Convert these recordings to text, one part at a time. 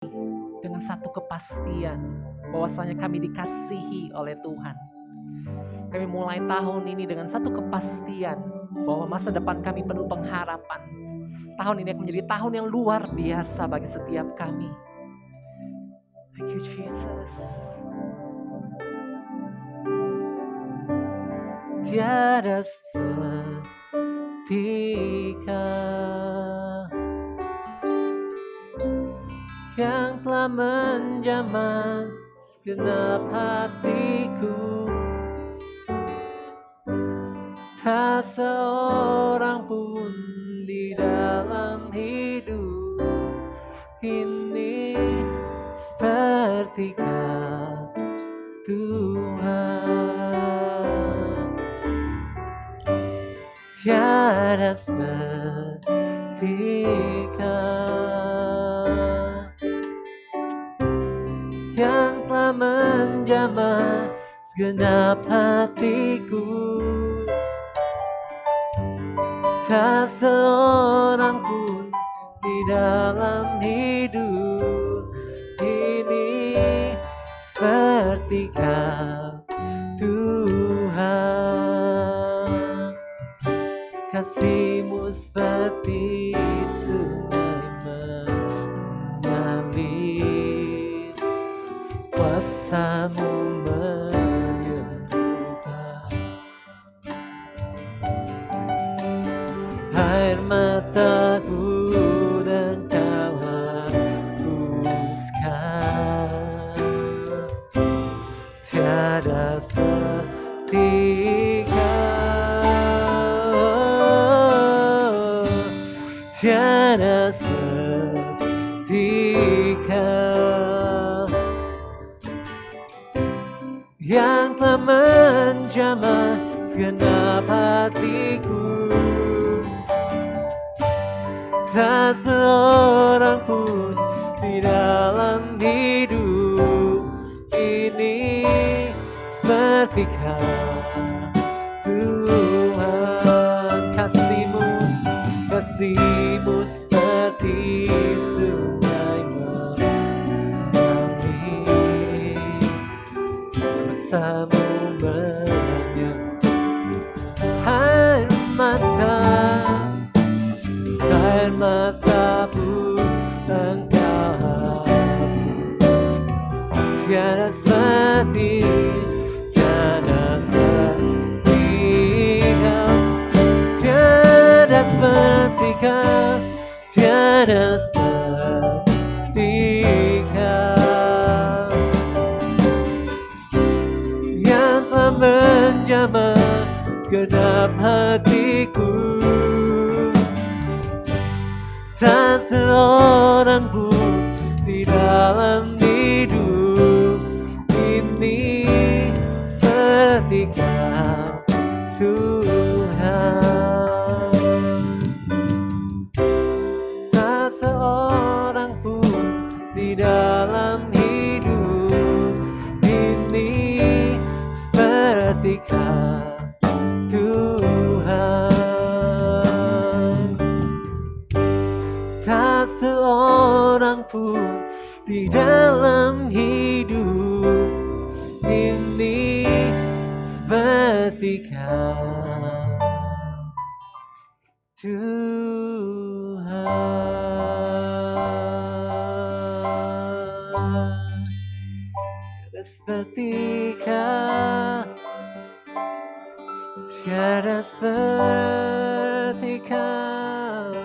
dengan satu kepastian bahwasanya kami dikasihi oleh Tuhan. Kami mulai tahun ini dengan satu kepastian bahwa masa depan kami penuh pengharapan. Tahun ini akan menjadi tahun yang luar biasa bagi setiap kami. Thank you, Jesus. Tiada seperti Kau yang telah menjamah segenap hatiku. Tak seorang pun di dalam hidup ini seperti Kau, Tuhan. Tiada seperti Kau yang telah menjamah segenap hatiku. Tak seorang pun di dalam hidup ini seperti Kau, Tuhan. Kasih-Mu seperti sungai mengalir, kuasa-Mu menyembuhkan. Air mataku dan Kau hapuskan. Tiada seperti Kau, tiada seperti Kau yang telah menjamah segenap hatiku. Tak seorang pun di dalam hidup ini seperti Kau, Tuhan. Kasih-Mu seperti sungai mengalir, kuasa-Mu menyembuhkan. Air mataku Engkau hapus. Tiada seperti Kau, tiada seperti Kau, tiada seperti Kau yang telah menjamah segenap hatiku. Tak seorang pun di dalam hidup ini seperti Kau, Tuhan. Tak seorang pun di dalam hidup ini seperti Kau, Tuhan. Tak seorang pun di dalam hidup ini seperti Kau, Tuhan. Tiada seperti Kau, tiada seperti Kau,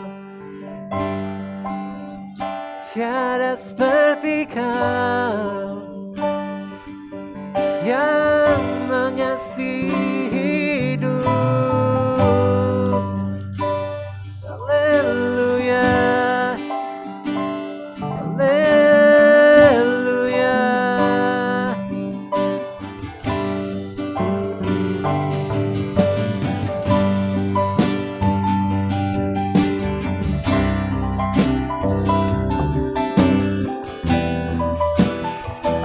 tiada seperti Kau yang mengasihi hidup. Haleluya, haleluya.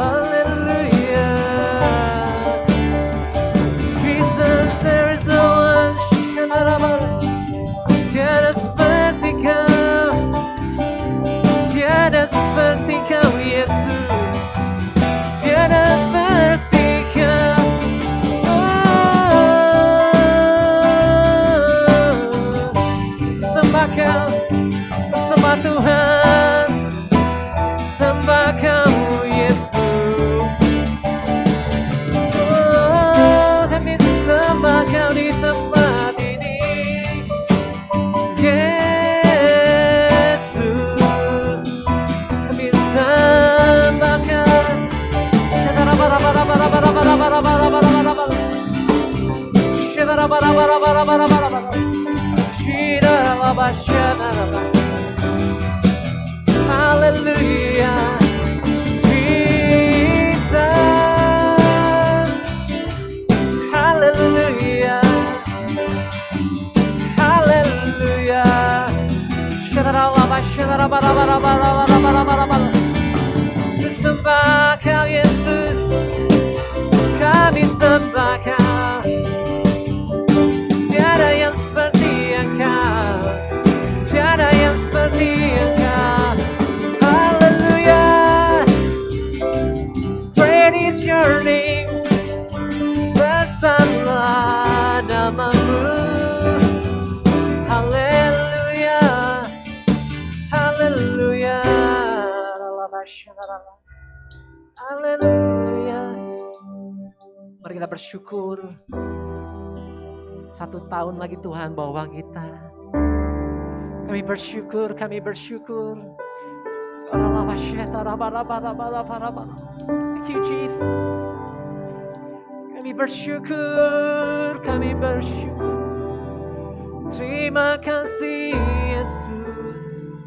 Haleluya. Hallelujah, Jesus. Hallelujah, Hallelujah. Sembah Kau Yesus, kami sembah Kau. Tiada yang seperti Engkau, tiada yang seperti Engkau. Hallelujah, great is your name, besarlah nama-Mu. Hallelujah, Hallelujah, Hallelujah. Mari kita bersyukur. 1 tahun lagi Tuhan bawa kita. Kami bersyukur, kami bersyukur. Thank you Jesus. Kami bersyukur, kami bersyukur. Terima kasih Yesus.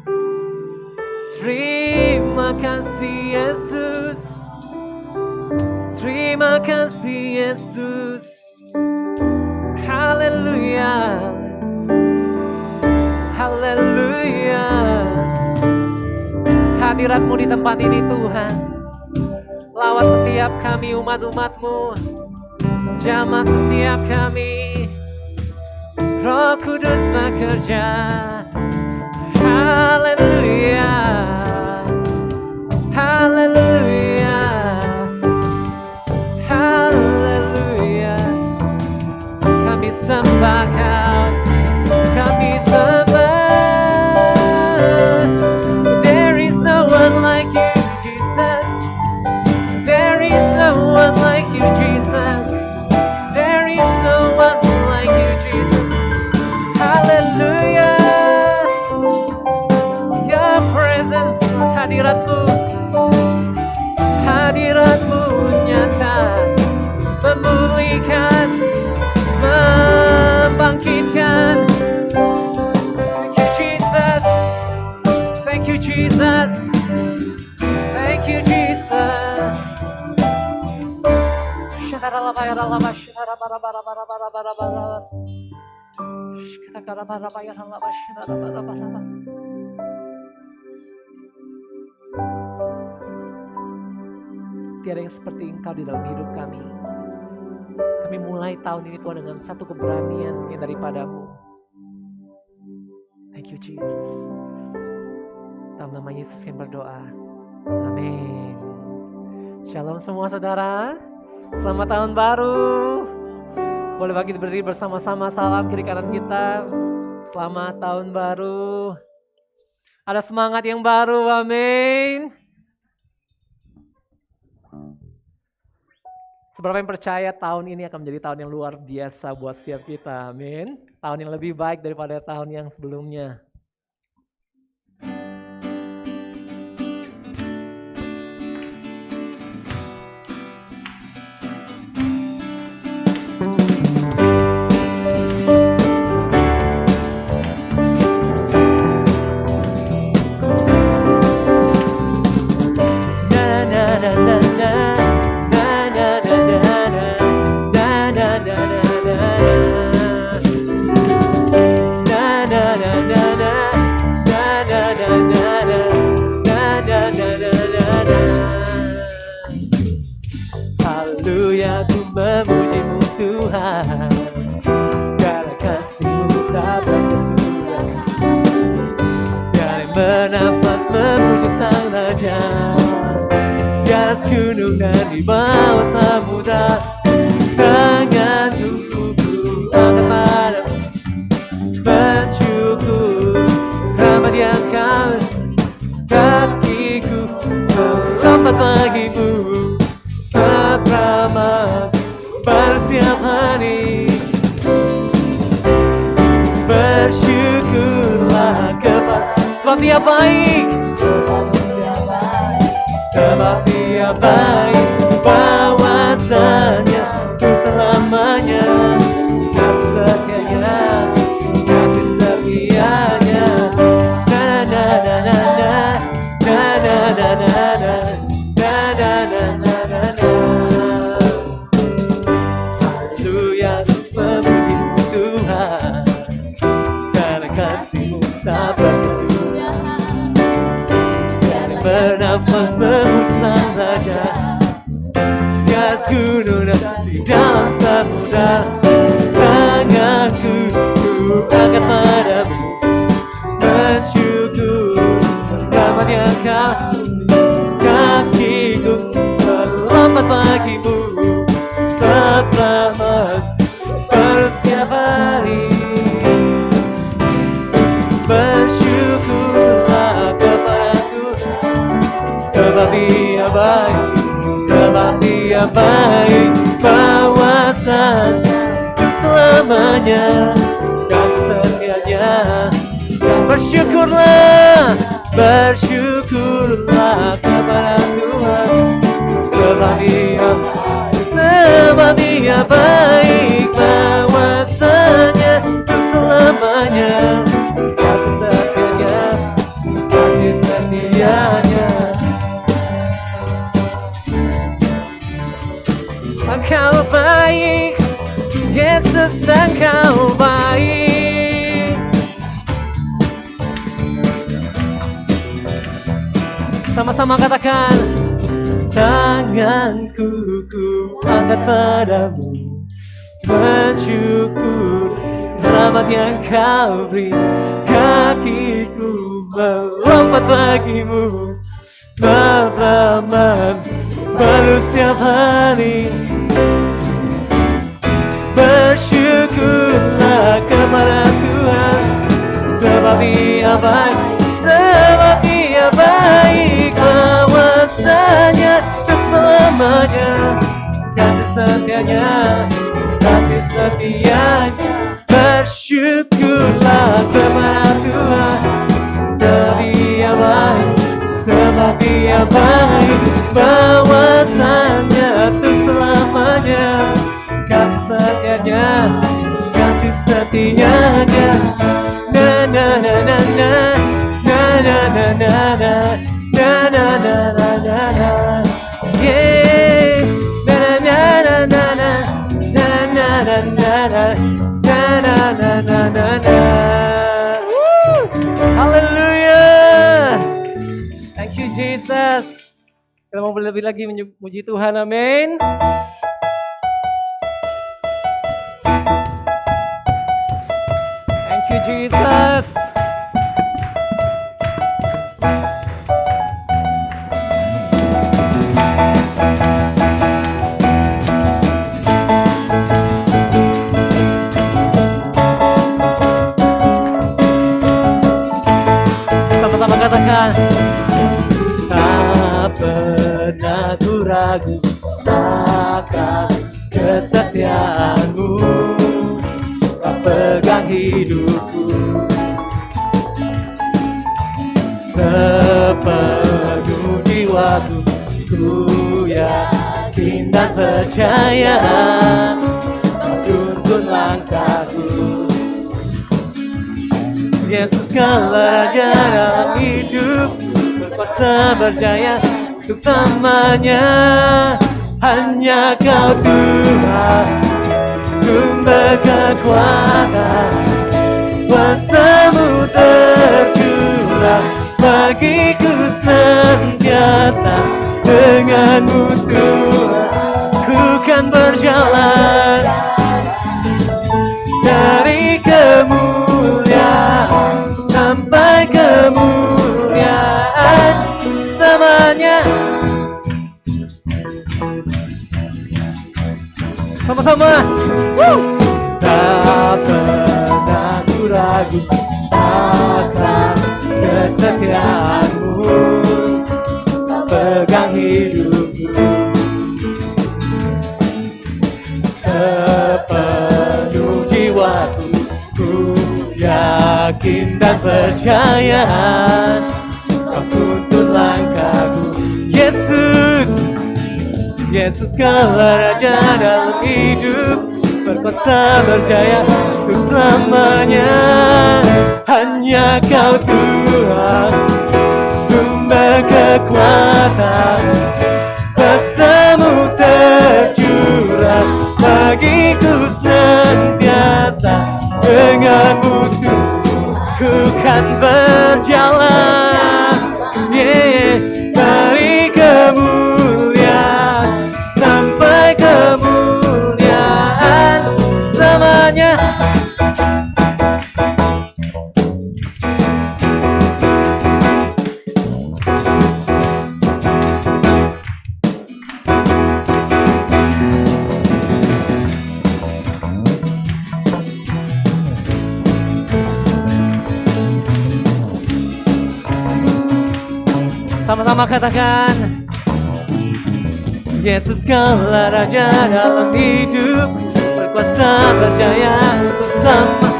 Terima kasih Yesus. Terima kasih Yesus. Haleluya, haleluya. Hadirat-Mu di tempat ini Tuhan. Lawat setiap kami umat-umat-Mu. Jamah setiap kami. Roh Kudus bekerja. Haleluya, haleluya, haleluya. Kami sembah Kau, kami sembah. There is no one like You, Jesus. There is no one like You, Jesus. There is no one like You, Jesus. Hallelujah. Your presence, hadirat-Mu, hadirat-Mu nyata, memulihkan, membangkitkan. Thank you Jesus, thank you Jesus, thank you Jesus. Tiada yang seperti Engkau di dalam hidup kami. Kami mulai tahun ini Tuhan dengan satu keberanian yang daripada-Mu. Thank you Jesus. Dalam nama Yesus kami berdoa. Amin. Shalom semua saudara. Selamat tahun baru. Boleh bagi berdiri bersama-sama, salam kiri kanan kita. Selamat tahun baru. Ada semangat yang baru, amin. Seberapa yang percaya tahun ini akan menjadi tahun yang luar biasa buat setiap kita, amin. Tahun yang lebih baik daripada tahun yang sebelumnya. Haleluya, ku memuji-Mu Tuhan, karena kasih-Mu tak berkesudahan. Kami bernafas memuji Sang Raja, di atas gunung dan di bawah samudra. Tanganku angkat padamu, bersyukur rahmat yang Kau. Kakiku melompat bagimu, selamat bersiap hari. Bersyukurlah kepada sebab Dia baik, sebab Dia baik, bahwasanya untuk selamanya kasih sebut sang raja. Di atas gunung dan di dalam samudra, tanganku ku angkat padamu, mensyukur rahmat yang kau beri. Kakiku melompat bagimu, sebab rahmat baru setiap hari. Bersyukurlah kepada Tuhan, sebab Dia baik, sebab Dia baik. Bahwasanya selamanya kasih setianya. Dan bersyukurlah, bersyukurlah kepada Tuhan, sebab Dia baik. Bahwasanya selamanya kasih setianya, kasih setianya. Engkau baik, Yesus, Engkau baik. Sama-sama katakan, tanganku ku angkat padamu, mensyukur rahmat yang kau beri. Kakiku melompat bagimu, sebab rahmat baru setiap hari. Bersyukurlah kepada Tuhan, sebab Dia baik, sebab Dia baik. Bahwasanya untuk selamanya kasih setianya, kasih setianya. Bersyukurlah kepada Tuhan, sebab Dia baik, sebab Dia baik. Bahwasanya untuk selamanya kasih setianya, kasih setianya. Na na na na na na na na na na na na na na na na. Yeah. Na na na na na na na na na na na na na na na. Hallelujah. Thank you Jesus. Kita mau lebih lagi memuji Tuhan, amin. Thank you Jesus. Sama-sama katakan, tak pernah ku ragu akan kesetiaanmu, kau pegang hidupku sepenuh jiwaku. Ku yakin dan percaya kau tuntun langkahku. Yesus kaulah raja dalam hidup, berkuasa berjaya untuk selamanya. Hanya Kau Tuhan, sumber kekuatan, kuasa-Mu tercurah bagiku senantiasa. Dengan-Mu Tuhan, ku kan berjalan dari kemuliaan sampai kemuliaan selamanya. Sama-sama. Tak pernah ku ragu akan kesetiaan-Mu, pegang hidupku sepenuh jiwaku. Ku yakin dan percaya Kau tuntun langkahku. Yesus, Yesus kaulah raja dalam hidup, berkuasa berjaya untuk selamanya. Hanya Kau Tuhan, sumber kekuatan, kuasa-Mu tercurah bagiku senantiasa. Dengan-Mu ku kan berjalan, yeah, dari Bersama-sama katakan, Yesus kaulah Raja dalam hidup, berkuasa berjaya untuk sama.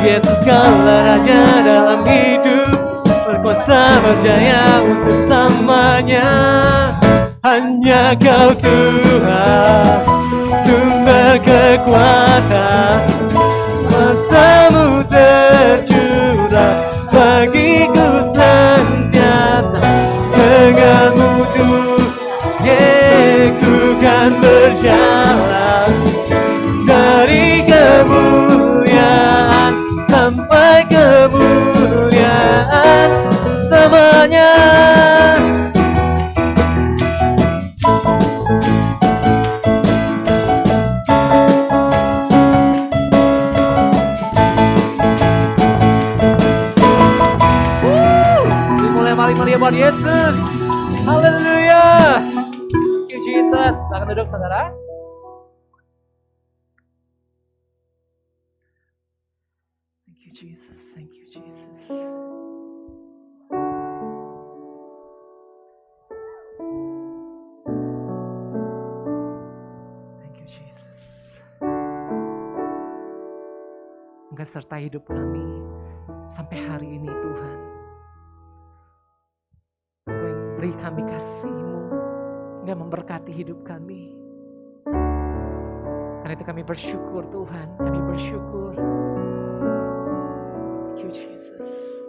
Yesus kaulah Raja dalam hidup, berkuasa berjaya untuk selamanya. Hanya Kau Tuhan, sumber kekuatan, kuasa-Mu tercurah bagiku senantiasa. Denganmu Tuhan, ku kan berjalan dari kemuliaan sampai kemuliaan selamanya. Dimulai buat Yesus. Haleluya. Thank you Jesus. Silakan duduk saudara. Thank you Jesus, thank you Jesus. Thank you Jesus. Engkau sertai hidup kami sampai hari ini Tuhan. Engkau yang beri kami kasih-Mu, Engkau memberkati hidup kami. Karena itu kami bersyukur Tuhan, kami bersyukur. Thank you Jesus.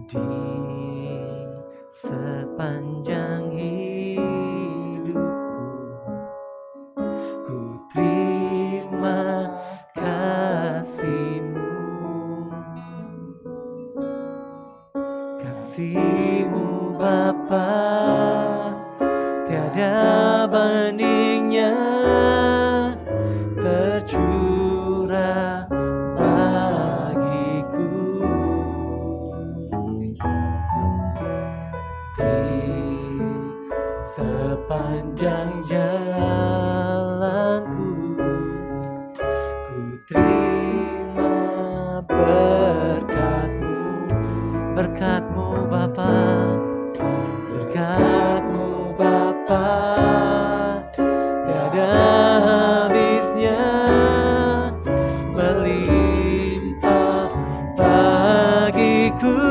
Di sepanjang hidupku, ku terima kasih-Mu. Kasih-Mu Bapa tiada bandingnya, tercurah bagiku. Di sepanjang jalanku, ku terima berkat-Mu, berkat-Mu Bapa, berkat-Mu Bapa tiada habisnya, melimpah bagiku.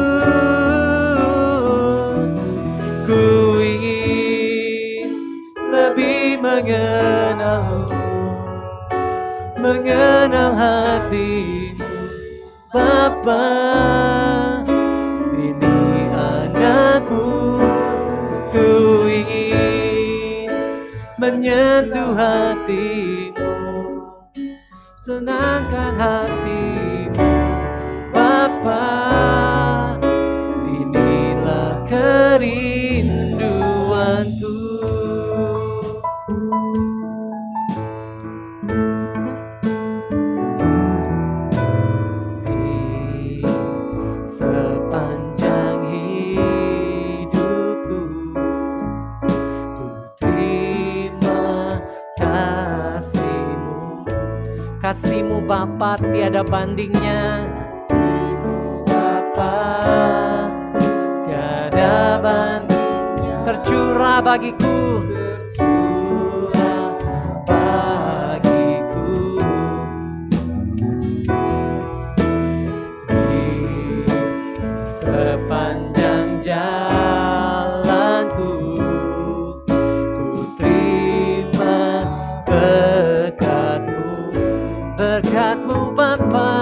Ku ingin lebih mengenal-Mu, mengenal hati-Mu Bapa. Ini anak-Mu, ku ingin menyentuh hati-Mu, senangkan hati-Mu Bapa. Inilah kerinduanku. Di sepanjang hidupku, ku terima kasih-Mu. Kasih-Mu Bapa tiada bandingnya. Kasih-Mu Bapa tiada bandingnya, Tercurah bagiku. tercurah bagiku. Di sepanjang jalanku, ku terima berkat-Mu, berkat-Mu Bapa,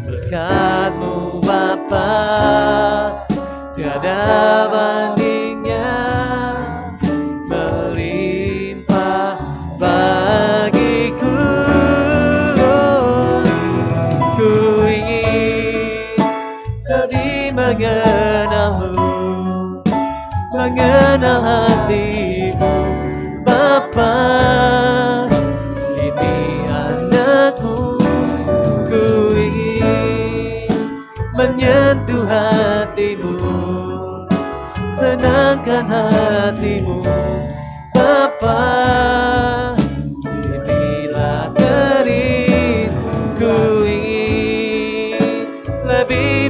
berkat-Mu Bapa tiada bandingnya, melimpah bagiku. Ku ingin lebih mengenal-Mu, mengenal hati-Mu Bapa. Ini anak-Mu, ku ingin menyentuh hati-Mu, senangkan hati-Mu Bapa. Inilah kerinduanku.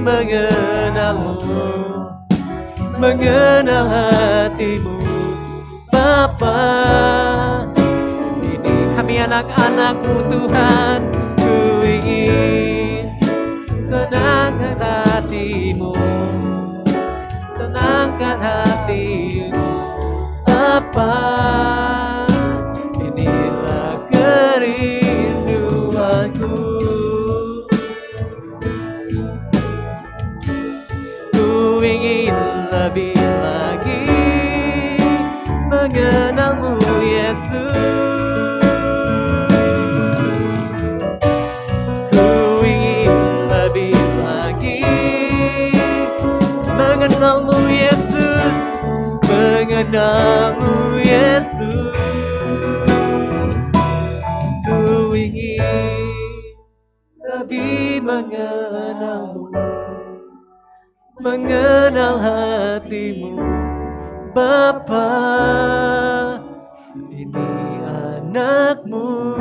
mengenalmu, mengenal hatimu, Bapa. Ini kami anak-anak-Mu Tuhan, ku ingin senangkan hatimu, senangkan hatimu, Bapa. Inilah kerinduanku, ku ingin lebih lagi mengenalmu, Yesus. Ku ingin lebih lagi mengenalmu, Yesus, mengenalmu, Yesus. Ku ingin lebih mengenalmu, mengenal hatimu, Bapa. Ini anak-Mu,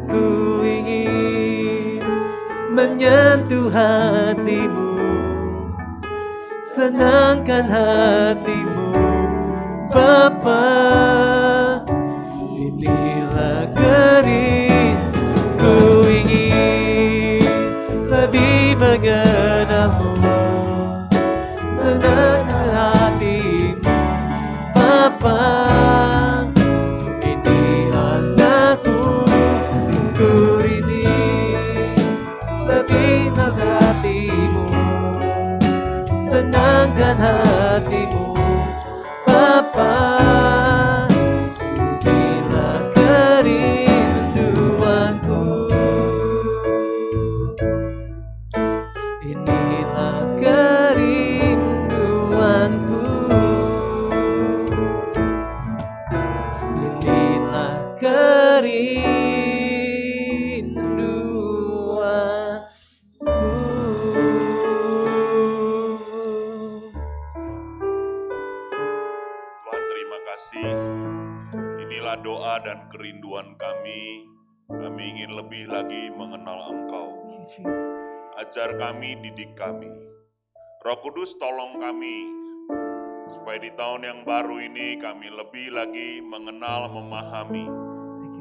ku ingin menyentuh hatimu, senangkan hatimu, Bapa. Inilah kerinduanku, ku ingin lebih mengenalmu, senangkan hatimu, Bapa. Ini anakku, ku ingin lebih hatimu, senangkan hatimu, Bapa. Inilah kerinduanku, inilah kerinduanku, inilah kerinduanku. Tuhan, terima kasih. Inilah doa dan kerinduan kami. Kami ingin lebih lagi mengenal Engkau. Ajar kami, didik kami. Roh Kudus, tolong kami supaya di tahun yang baru ini kami lebih lagi mengenal, memahami,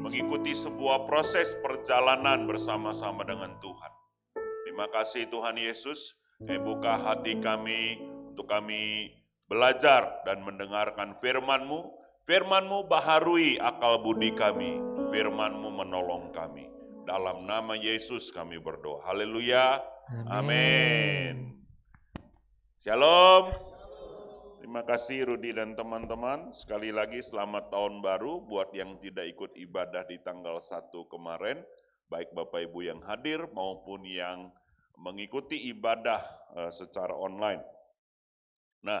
mengikuti sebuah proses perjalanan bersama-sama dengan Tuhan. Terima kasih Tuhan Yesus, kami buka hati kami untuk kami belajar dan mendengarkan firman-Mu. Firman-Mu baharui akal budi kami, firman-Mu menolong kami. Dalam nama Yesus kami berdoa. Haleluya. Amin. Shalom. Terima kasih Rudi dan teman-teman. Sekali lagi selamat tahun baru buat yang tidak ikut ibadah di tanggal 1 kemarin. Baik Bapak Ibu yang hadir maupun yang mengikuti ibadah secara online. Nah,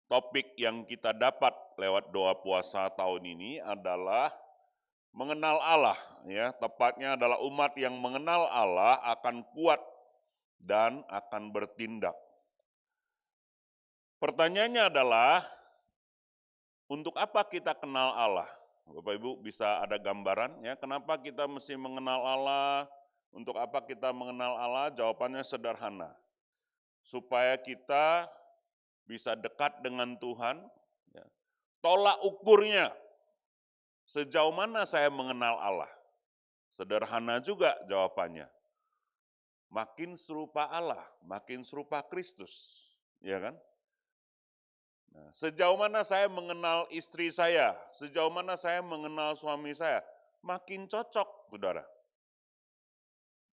topik yang kita dapat lewat doa puasa tahun ini adalah mengenal Allah, ya, tepatnya adalah umat yang mengenal Allah akan kuat dan akan bertindak. Pertanyaannya adalah, untuk apa kita kenal Allah? Bapak Ibu bisa ada gambaran, ya, kenapa kita mesti mengenal Allah? Untuk apa kita mengenal Allah? Jawabannya sederhana, supaya kita bisa dekat dengan Tuhan. Ya. Tolak ukurnya, sejauh mana saya mengenal Allah? Sederhana juga jawabannya. Makin serupa Allah, makin serupa Kristus, ya kan? Nah, sejauh mana saya mengenal istri saya, sejauh mana saya mengenal suami saya, makin cocok, saudara.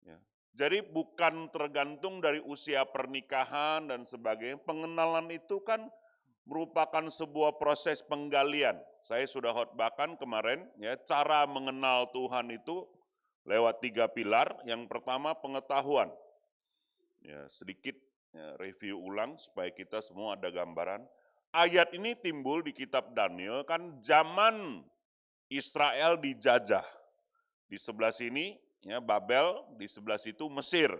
Ya. Jadi bukan tergantung dari usia pernikahan dan sebagainya, pengenalan itu kan merupakan sebuah proses penggalian. Saya sudah khotbahkan kemarin, ya, cara mengenal Tuhan itu lewat 3 pilar. Yang pertama pengetahuan. Ya, sedikit review ulang supaya kita semua ada gambaran. Ayat ini timbul di kitab Daniel kan zaman Israel dijajah. Di sebelah sini ya Babel, di sebelah situ Mesir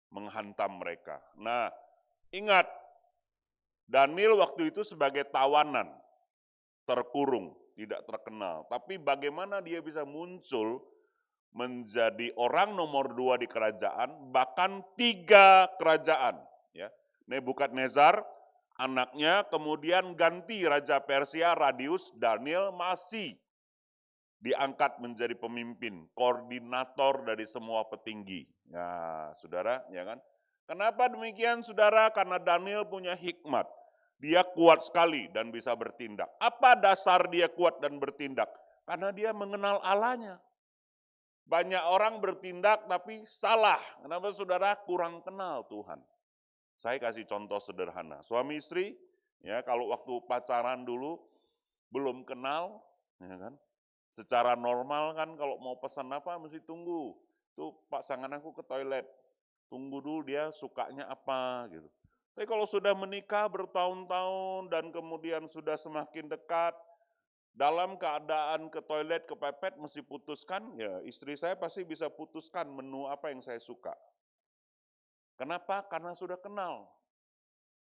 menghantam mereka. Nah, ingat Daniel waktu itu sebagai tawanan, terkurung, tidak terkenal. Tapi bagaimana dia bisa muncul menjadi orang nomor 2 di kerajaan, bahkan 3 kerajaan. Ya. Nebukadnezar, anaknya, kemudian ganti Raja Persia, Radius, Daniel masih diangkat menjadi pemimpin, koordinator dari semua petinggi. Ya, saudara, ya kan? Kenapa demikian, saudara? Karena Daniel punya hikmat. Dia kuat sekali dan bisa bertindak. Apa dasar dia kuat dan bertindak? Karena dia mengenal Allahnya. Banyak orang bertindak tapi salah. Kenapa, saudara? Kurang kenal Tuhan. Saya kasih contoh sederhana. Suami istri, ya kalau waktu pacaran dulu belum kenal, ya kan? Secara normal kan kalau mau pesan apa mesti tunggu. Tuh pasangan aku ke toilet. Tunggu dulu dia sukanya apa gitu. Tapi kalau sudah menikah bertahun-tahun dan kemudian sudah semakin dekat, dalam keadaan ke toilet kepepet mesti putuskan, ya istri saya pasti bisa putuskan menu apa yang saya suka. Kenapa? Karena sudah kenal.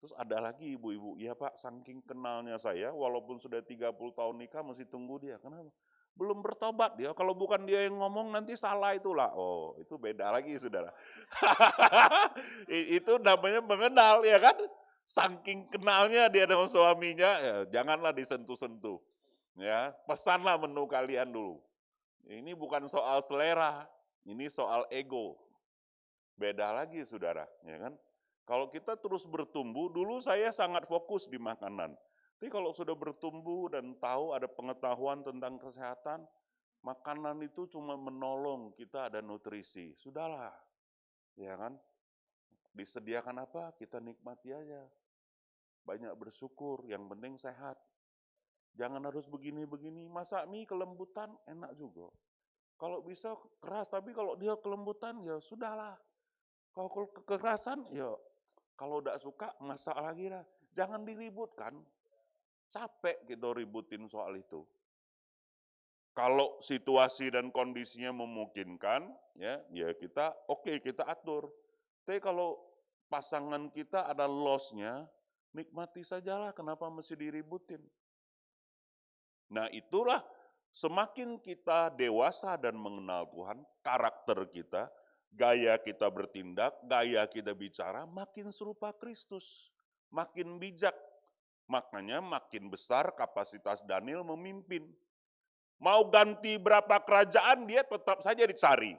Terus ada lagi ibu-ibu, ya Pak, saking kenalnya saya, walaupun sudah 30 tahun nikah mesti tunggu dia. Kenapa? Belum bertobat dia, kalau bukan dia yang ngomong nanti salah itulah. Oh, itu beda lagi saudara. Itu namanya mengenal ya kan. Saking kenalnya dia dengan suaminya, ya, janganlah disentuh-sentuh. Ya, pesanlah menu kalian dulu. Ini bukan soal selera, ini soal ego. Beda lagi saudara, ya kan. Kalau kita terus bertumbuh, dulu saya sangat fokus di makanan. Tapi kalau sudah bertumbuh dan tahu ada pengetahuan tentang kesehatan, makanan itu cuma menolong kita ada nutrisi. Sudahlah, ya kan? Disediakan apa, kita nikmati aja. Banyak bersyukur, yang penting sehat. Jangan harus begini-begini, masak mie kelembutan enak juga. Kalau bisa keras, tapi kalau dia kelembutan ya sudahlah. Kalau kekerasan ya kalau udah suka masak lagi lah. Jangan diributkan. Capek gitu ributin soal itu. Kalau situasi dan kondisinya memungkinkan, ya kita kita atur. Tapi kalau pasangan kita ada loss-nya, nikmati sajalah, kenapa mesti diributin. Nah itulah semakin kita dewasa dan mengenal Tuhan, karakter kita, gaya kita bertindak, gaya kita bicara, makin serupa Kristus, makin bijak. Makanya makin besar kapasitas Daniel memimpin. Mau ganti berapa kerajaan dia tetap saja dicari.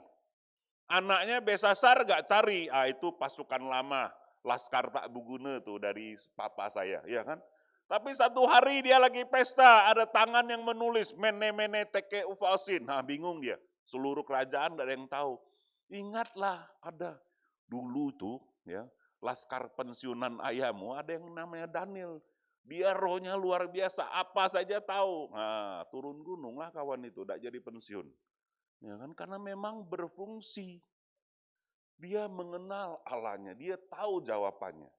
Anaknya Besasar gak cari, itu pasukan lama, Laskar Tak Bugune tuh dari papa saya, ya kan? Tapi satu hari dia lagi pesta, ada tangan yang menulis Mene Teke Ufalsin. Nah bingung dia, seluruh kerajaan gak ada yang tahu. Ingatlah ada dulu tuh ya Laskar pensiunan ayahmu ada yang namanya Daniel. Dia rohnya luar biasa, apa saja tahu. Nah, turun gunung lah kawan itu, tidak jadi pensiun. Ya kan? Karena memang berfungsi. Dia mengenal Allahnya, dia tahu jawabannya.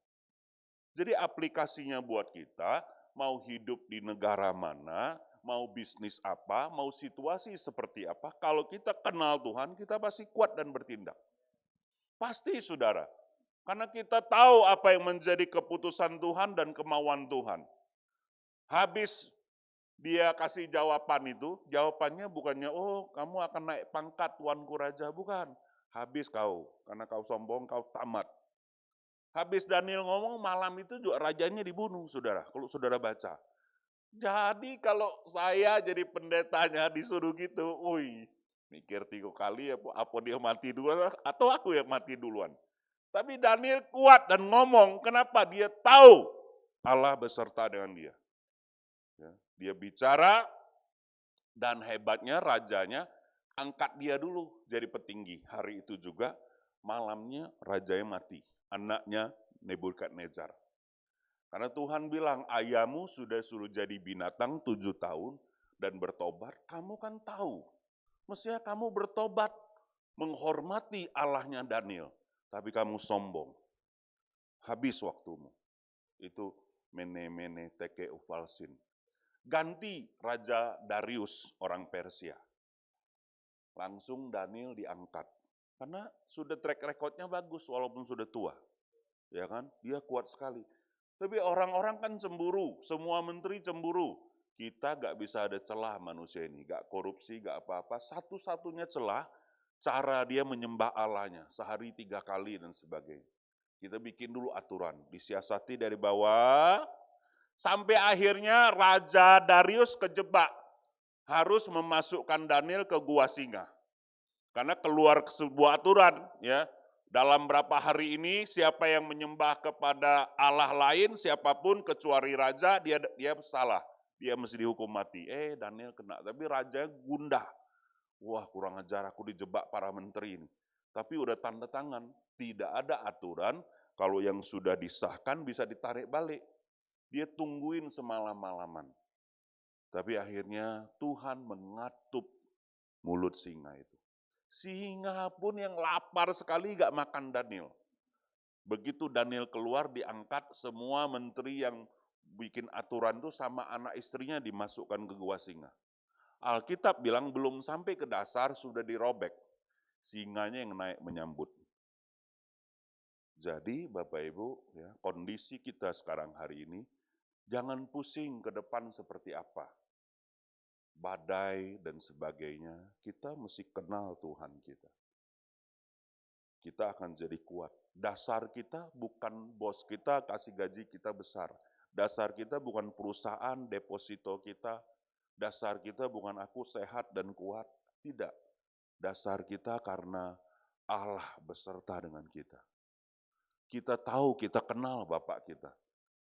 Jadi aplikasinya buat kita, mau hidup di negara mana, mau bisnis apa, mau situasi seperti apa, kalau kita kenal Tuhan, kita pasti kuat dan bertindak. Pasti saudara. Karena kita tahu apa yang menjadi keputusan Tuhan dan kemauan Tuhan. Habis dia kasih jawaban itu, jawabannya bukannya, oh kamu akan naik pangkat tuanku raja, bukan. Habis kau, karena kau sombong, kau tamat. Habis Daniel ngomong, malam itu juga rajanya dibunuh, saudara, kalau saudara baca. Jadi kalau saya jadi pendetanya disuruh gitu, mikir 3 kali, apa dia mati duluan, atau aku yang mati duluan. Tapi Daniel kuat dan ngomong, kenapa? Dia tahu Allah beserta dengan dia. Dia bicara dan hebatnya rajanya angkat dia dulu jadi petinggi. Hari itu juga malamnya rajanya mati, anaknya Nebukadnezar. Karena Tuhan bilang, ayahmu sudah suruh jadi binatang 7 tahun dan bertobat, kamu kan tahu. Mestinya kamu bertobat, menghormati Allahnya Daniel. Tapi kamu sombong. Habis waktumu. Itu Mene Teke Ufalsin. Ganti Raja Darius orang Persia. Langsung Daniel diangkat. Karena sudah track recordnya bagus walaupun sudah tua. Ya kan? Dia kuat sekali. Tapi orang-orang kan cemburu, semua menteri cemburu. Kita gak bisa ada celah manusia ini, gak korupsi, gak apa-apa. Satu-satunya celah cara dia menyembah Allahnya, sehari 3 kali dan sebagainya. Kita bikin dulu aturan, disiasati dari bawah, sampai akhirnya Raja Darius kejebak, harus memasukkan Daniel ke gua singa. Karena keluar sebuah aturan, ya, dalam berapa hari ini siapa yang menyembah kepada Allah lain, siapapun kecuali raja, dia salah, dia mesti dihukum mati. Daniel kena, tapi raja gundah. Wah, kurang ajar, aku dijebak para menteri ini. Tapi udah tanda tangan, tidak ada aturan, kalau yang sudah disahkan bisa ditarik balik. Dia tungguin semalam-malaman. Tapi akhirnya Tuhan mengatup mulut singa itu. Singa pun yang lapar sekali gak makan Daniel. Begitu Daniel keluar, diangkat semua menteri yang bikin aturan itu sama anak istrinya dimasukkan ke gua singa. Alkitab bilang belum sampai ke dasar sudah dirobek. Singanya yang naik menyambut. Jadi Bapak Ibu, ya, kondisi kita sekarang hari ini, jangan pusing ke depan seperti apa. Badai dan sebagainya, kita mesti kenal Tuhan kita. Kita akan jadi kuat. Dasar kita bukan bos kita kasih gaji kita besar. Dasar kita bukan perusahaan, deposito kita. Dasar kita bukan aku sehat dan kuat. Tidak. Dasar kita karena Allah beserta dengan kita. Kita tahu, kita kenal Bapak kita.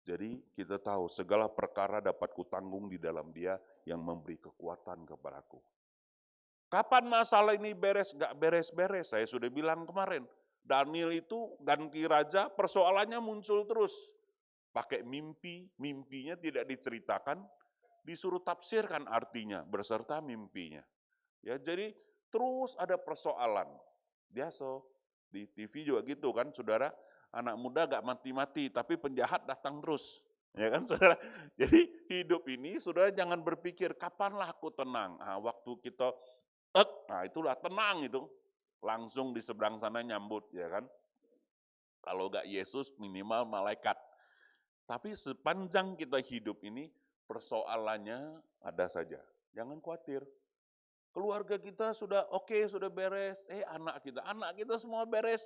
Jadi kita tahu segala perkara dapat kutanggung di dalam Dia yang memberi kekuatan kepadaku. Kapan masalah ini beres? Gak beres-beres. Saya sudah bilang kemarin, Daniel itu ganti raja, persoalannya muncul terus. Pakai mimpi, mimpinya tidak diceritakan, disuruh tafsirkan artinya berserta mimpinya. Ya, jadi terus ada persoalan. Biasa di TV juga gitu kan, saudara. Anak muda gak mati-mati, tapi penjahat datang terus. Ya kan, saudara? Jadi hidup ini, saudara jangan berpikir, kapanlah aku tenang. Waktu kita, itulah tenang itu. Langsung di seberang sana nyambut, ya kan. Kalau gak Yesus, minimal malaikat. Tapi sepanjang kita hidup ini, persoalannya ada saja. Jangan khawatir. Keluarga kita sudah oke, sudah beres. Anak kita semua beres.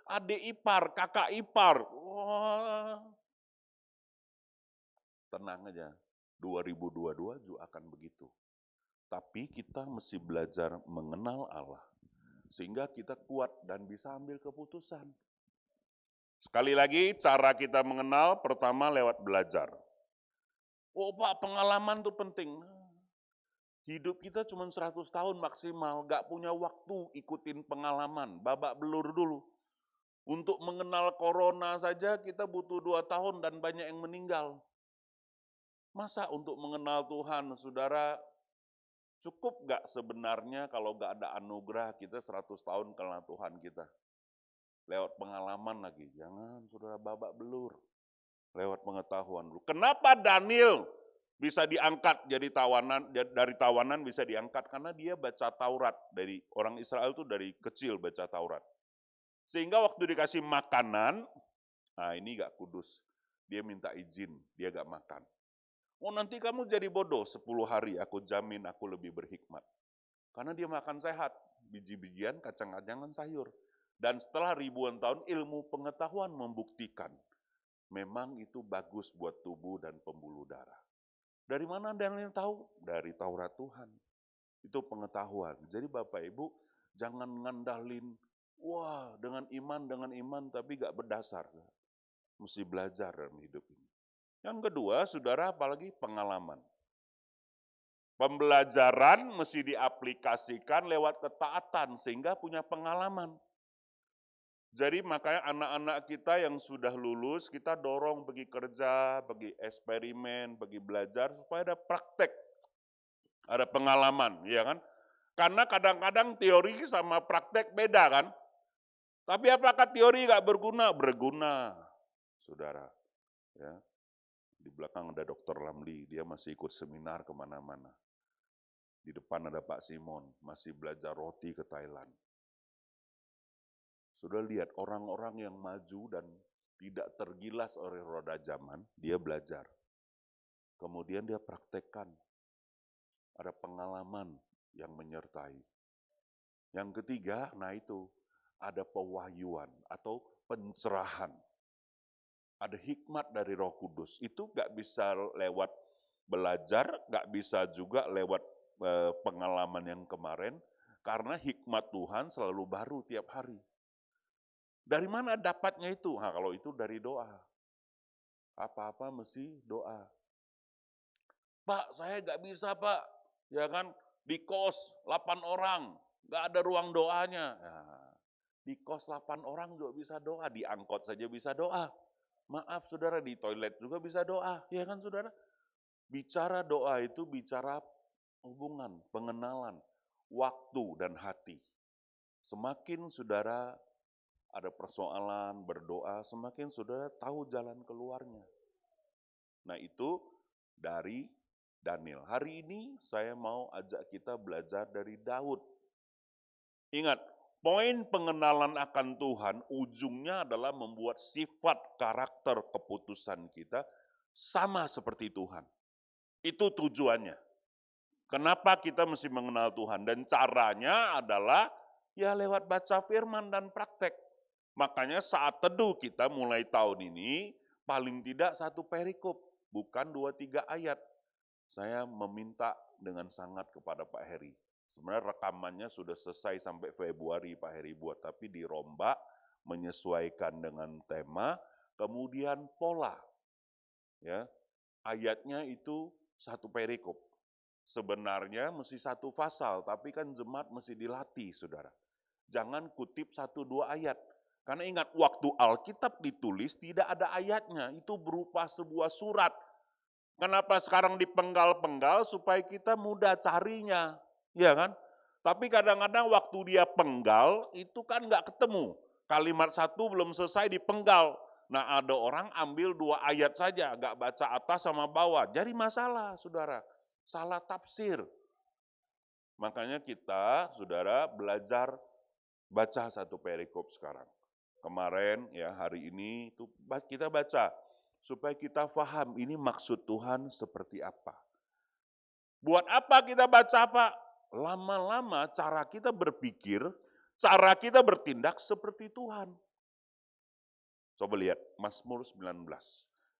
Adik ipar, kakak ipar. Wah. Tenang aja. 2022 juga akan begitu. Tapi kita mesti belajar mengenal Allah. Sehingga kita kuat dan bisa ambil keputusan. Sekali lagi, cara kita mengenal pertama lewat belajar. Pak, pengalaman itu penting. Hidup kita cuma 100 tahun maksimal, gak punya waktu ikutin pengalaman, babak belur dulu. Untuk mengenal corona saja kita butuh 2 tahun dan banyak yang meninggal. Masa untuk mengenal Tuhan, saudara, cukup gak sebenarnya kalau gak ada anugerah kita 100 tahun kenal Tuhan kita? Lewat pengalaman lagi, jangan saudara babak belur. Lewat pengetahuan dulu. Kenapa Daniel bisa diangkat jadi tawanan, dari tawanan bisa diangkat? Karena dia baca Taurat. Dari orang Israel itu dari kecil baca Taurat. Sehingga waktu dikasih makanan, ini gak kudus. Dia minta izin, dia gak makan. Nanti kamu jadi bodoh, 10 hari aku jamin aku lebih berhikmat. Karena dia makan sehat, biji-bijian, kacang-kacangan, sayur. Dan setelah ribuan tahun ilmu pengetahuan membuktikan, memang itu bagus buat tubuh dan pembuluh darah. Dari mana Daniel tahu? Dari Taurat Tuhan. Itu pengetahuan. Jadi Bapak Ibu, jangan ngandalin, dengan iman, tapi gak berdasar. Mesti belajar dalam hidup ini. Yang kedua, saudara, apalagi pengalaman. Pembelajaran mesti diaplikasikan lewat ketaatan, sehingga punya pengalaman. Jadi makanya anak-anak kita yang sudah lulus, kita dorong pergi kerja, pergi eksperimen, pergi belajar, supaya ada praktek, ada pengalaman, ya kan? Karena kadang-kadang teori sama praktek beda kan? Tapi apakah teori gak berguna? Berguna, saudara. Ya. Di belakang ada Dr. Ramli, dia masih ikut seminar kemana-mana. Di depan ada Pak Simon, masih belajar roti ke Thailand. Sudah lihat orang-orang yang maju dan tidak tergilas oleh roda zaman, dia belajar. Kemudian dia praktekkan. Ada pengalaman yang menyertai. Yang ketiga, nah itu, ada pewahyuan atau pencerahan. Ada hikmat dari Roh Kudus. Itu gak bisa lewat belajar, gak bisa juga lewat pengalaman yang kemarin, karena hikmat Tuhan selalu baru tiap hari. Dari mana dapatnya itu? Nah, kalau itu dari doa. Apa-apa mesti doa. Pak, saya gak bisa Pak. Ya kan, di kos 8 orang, gak ada ruang doanya. Nah, di kos 8 orang juga bisa doa, di angkot saja bisa doa. Maaf saudara, di toilet juga bisa doa. Ya kan saudara? Bicara doa itu bicara hubungan, pengenalan, waktu dan hati. Semakin saudara ada persoalan, berdoa, semakin saudara tahu jalan keluarnya. Nah itu dari Daniel. Hari ini saya mau ajak kita belajar dari Daud. Ingat, poin pengenalan akan Tuhan ujungnya adalah membuat sifat karakter keputusan kita sama seperti Tuhan. Itu tujuannya. Kenapa kita mesti mengenal Tuhan? Dan caranya adalah ya lewat baca firman dan praktek. Makanya saat teduh kita mulai tahun ini, paling tidak 1 perikop, bukan 2-3 ayat. Saya meminta dengan sangat kepada Pak Heri. Sebenarnya rekamannya sudah selesai sampai Februari Pak Heri buat, tapi dirombak menyesuaikan dengan tema, kemudian pola. Ya, ayatnya itu 1 perikop. Sebenarnya mesti 1 pasal, tapi kan jemaat mesti dilatih, saudara. Jangan kutip 1-2 ayat. Karena ingat, waktu Alkitab ditulis tidak ada ayatnya, itu berupa sebuah surat. Kenapa sekarang dipenggal-penggal? Supaya kita mudah carinya, ya kan? Tapi kadang-kadang waktu dia penggal, itu kan nggak ketemu. Kalimat 1 belum selesai dipenggal. Nah ada orang ambil 2 ayat saja, nggak baca atas sama bawah. Jadi masalah, saudara. Salah tafsir. Makanya kita, saudara, belajar baca 1 perikop sekarang. Kemarin, ya hari ini, itu kita baca. Supaya kita paham ini maksud Tuhan seperti apa. Buat apa kita baca apa? Lama-lama cara kita berpikir, cara kita bertindak seperti Tuhan. Coba lihat Mazmur 19.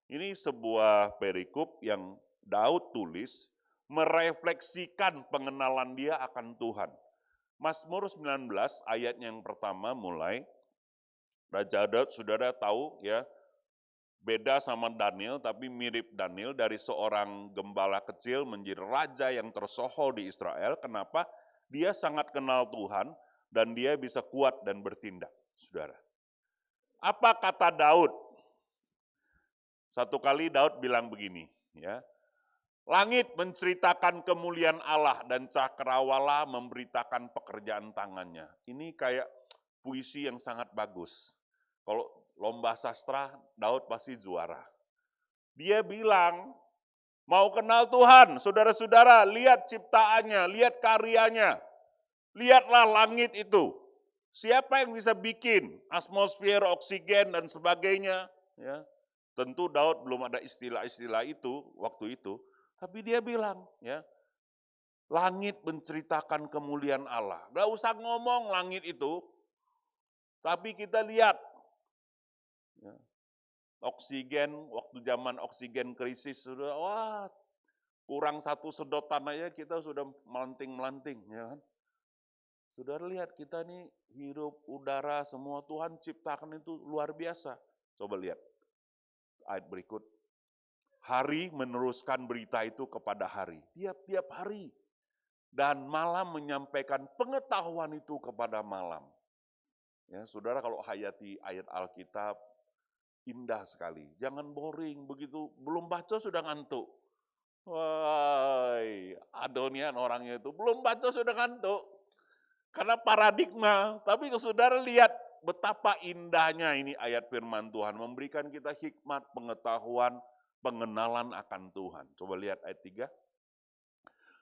Ini sebuah perikop yang Daud tulis merefleksikan pengenalan dia akan Tuhan. Mazmur 19 ayat yang pertama mulai, Raja Daud saudara tahu ya, beda sama Daniel, tapi mirip Daniel dari seorang gembala kecil menjadi raja yang tersohor di Israel. Kenapa? Dia sangat kenal Tuhan dan dia bisa kuat dan bertindak, saudara. Apa kata Daud? Satu kali Daud bilang begini, ya. Langit menceritakan kemuliaan Allah dan cakrawala memberitakan pekerjaan tangannya. Ini kayak puisi yang sangat bagus. Kalau lomba sastra, Daud pasti juara. Dia bilang, mau kenal Tuhan, saudara-saudara, lihat ciptaannya, lihat karyanya. Lihatlah langit itu. Siapa yang bisa bikin atmosfer, oksigen, dan sebagainya. Ya. Tentu Daud belum ada istilah-istilah itu waktu itu. Tapi dia bilang, ya, langit menceritakan kemuliaan Allah. Gak usah ngomong langit itu, tapi kita lihat. Ya. Oksigen, waktu zaman oksigen krisis, sudah wah kurang 1 sedotan aja kita sudah melanting-melanting. Ya kan? Sudah lihat kita nih hirup udara semua Tuhan ciptakan itu luar biasa. Coba lihat ayat berikut. Hari meneruskan berita itu kepada hari, tiap-tiap hari. Dan malam menyampaikan pengetahuan itu kepada malam. Ya, saudara kalau hayati ayat Alkitab, indah sekali. Jangan boring, begitu belum baca sudah ngantuk. Wah, Adonian orangnya itu, belum baca sudah ngantuk. Karena paradigma, tapi saudara lihat betapa indahnya ini ayat firman Tuhan. Memberikan kita hikmat, pengetahuan, pengenalan akan Tuhan. Coba lihat ayat 3.